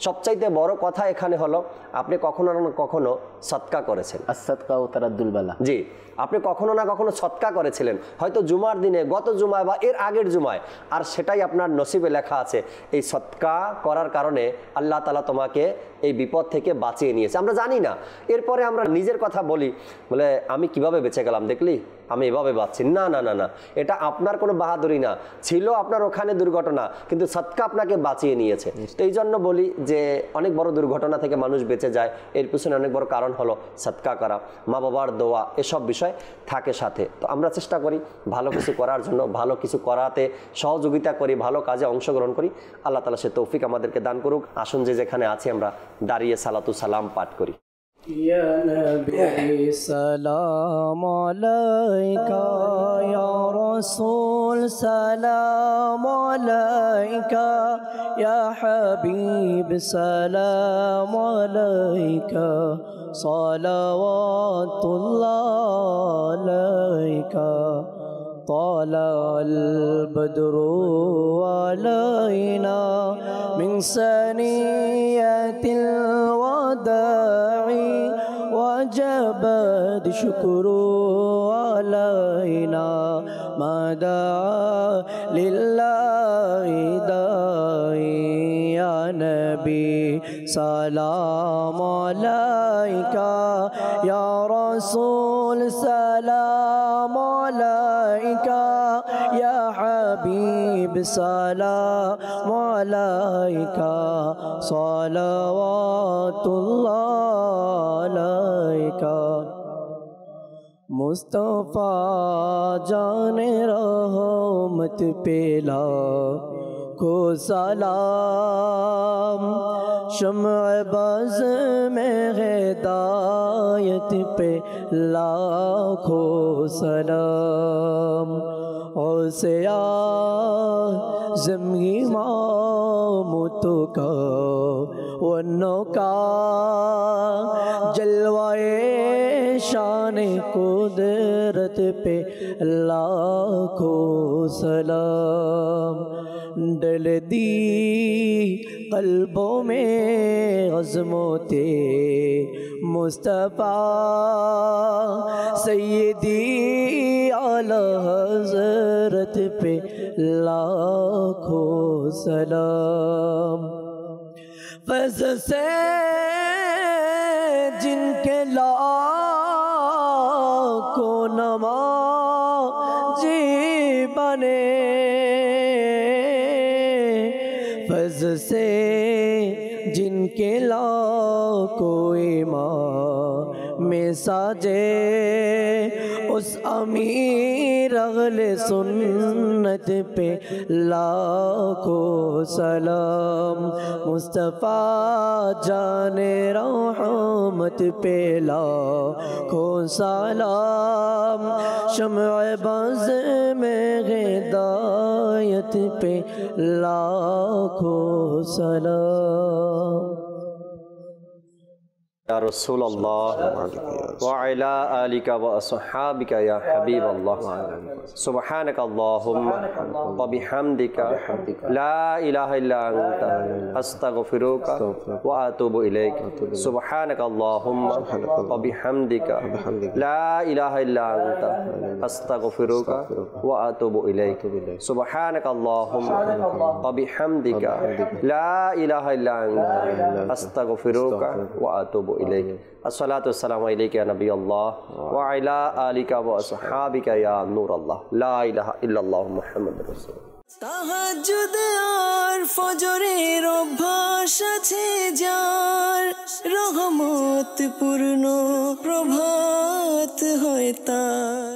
সবচাইতে বড় কথা এখানে হলো আপনি কখনো না কখনো সদকা করেছেন। as-sadqa wa taraddul bala। জি, আপনি কখনো না কখনো সদকা করেছিলেন, হয়তো জুমার দিনে, গত জুমায় বা এর আগের জুমায়, আর সেটাই আপনার নসিবে লেখা আছে। এই সদকা করার কারণে আল্লাহ তাআলা তোমাকে এই বিপদ থেকে বাঁচিয়ে নিয়েছে। আমরা জানি না, এরপরে আমরা নিজের কথা বলি, বলে আমি কিভাবে বেঁচে গেলাম দেখলি, আমি এভাবে বাঁচছি। না না না না, এটা আপনার কোনো বাহাদুরি না, ছিল আপনার ওখানে দুর্ঘটনা, কিন্তু সদকা আপনাকে বাঁচিয়ে নিয়েছে। তো এই জন্য বলি যে অনেক বড় দুর্ঘটনা থেকে মানুষ বেঁচে যায়, এর পিছনে অনেক বড় কারণ হলো সদকা করা, মা বাবার দোয়া, এসব বিষয় থাকে সাথে। তো আমরা চেষ্টা করি ভালো কিছু করার জন্য, ভালো কিছু করাতে সহযোগিতা করি, ভালো কাজে অংশগ্রহণ করি। আল্লাহ তাআলা সে তৌফিক আমাদেরকে দান করুক। আসুন যে যেখানে আছি আমরা দাঁড়িয়ে সালাতু সালাম পাঠ করি। ইয়া নবী সালাম আলাইকা, ইয়া রাসূল সালাম আলাইকা, ইয়া হাবিব সালাম আলাইকা, সালাওয়াতুল্লাহ আলাইকা, طلع البدر علينا من ثنيات الوداع وجب الشكر علينا ما دعا لله داعي يا نبي سلام عليك يا رسول سلام عليك يا حبيب سلام عليك صلوات الله عليك मुस्तफ़ा जाने रहमत पेला को सलाम शम्अ बज़ में हिदायत पे लाखों सलाम औसे आज़म इमामतों का वन्नों का जलवाए शान कुदरत पे लाखों सलाम डल दी कल्बों में अज़मते मुस्तफ़ा सैयदी आला हज़रत पे लाखों सलाम फज़ से जिनके लाखों नमाज़ी बने फज़ से जिनके लाखों इमाम में साजे उस अमीर अगले सुन्नत पे लाखों सलाम मुस्तफ़ा जाने रहमत पे लाखों सलाम शम्अ बज़ में हिदायत पे लाखों सलाम। या रसूल अल्लाह व अला आलिका व अस्हाबिका या हबीब अल्लाह सुब्हानक अल्लाहुम्मा व बिहम्दिका ला इलाहा इल्ला अंता अस्तगफिरुका व अतूबु इलैक सुब्हानक अल्लाहुम्मा व बिहम्दिका ला इलाहा इल्ला अंता अस्तगफिरुका व अतूबु इलैक सुब्हानक अल्लाहुम्मा व बिहम्दिका ला इलाहा इल्ला अंता अस्तगफिरुका व अतूबु इलैक अस्सलातु वस्सलामु अलैका या नबी अल्लाह व अला आलिका व अस्हाबिका या नूर अल्लाह ला इलाहा इल्लल्लाह मुहम्मदुर रासूल। তাহাজ্জুদ আর ফজরের অভ্যাস আছে যার, রহমত পূর্ণ প্রভাত হয় তার।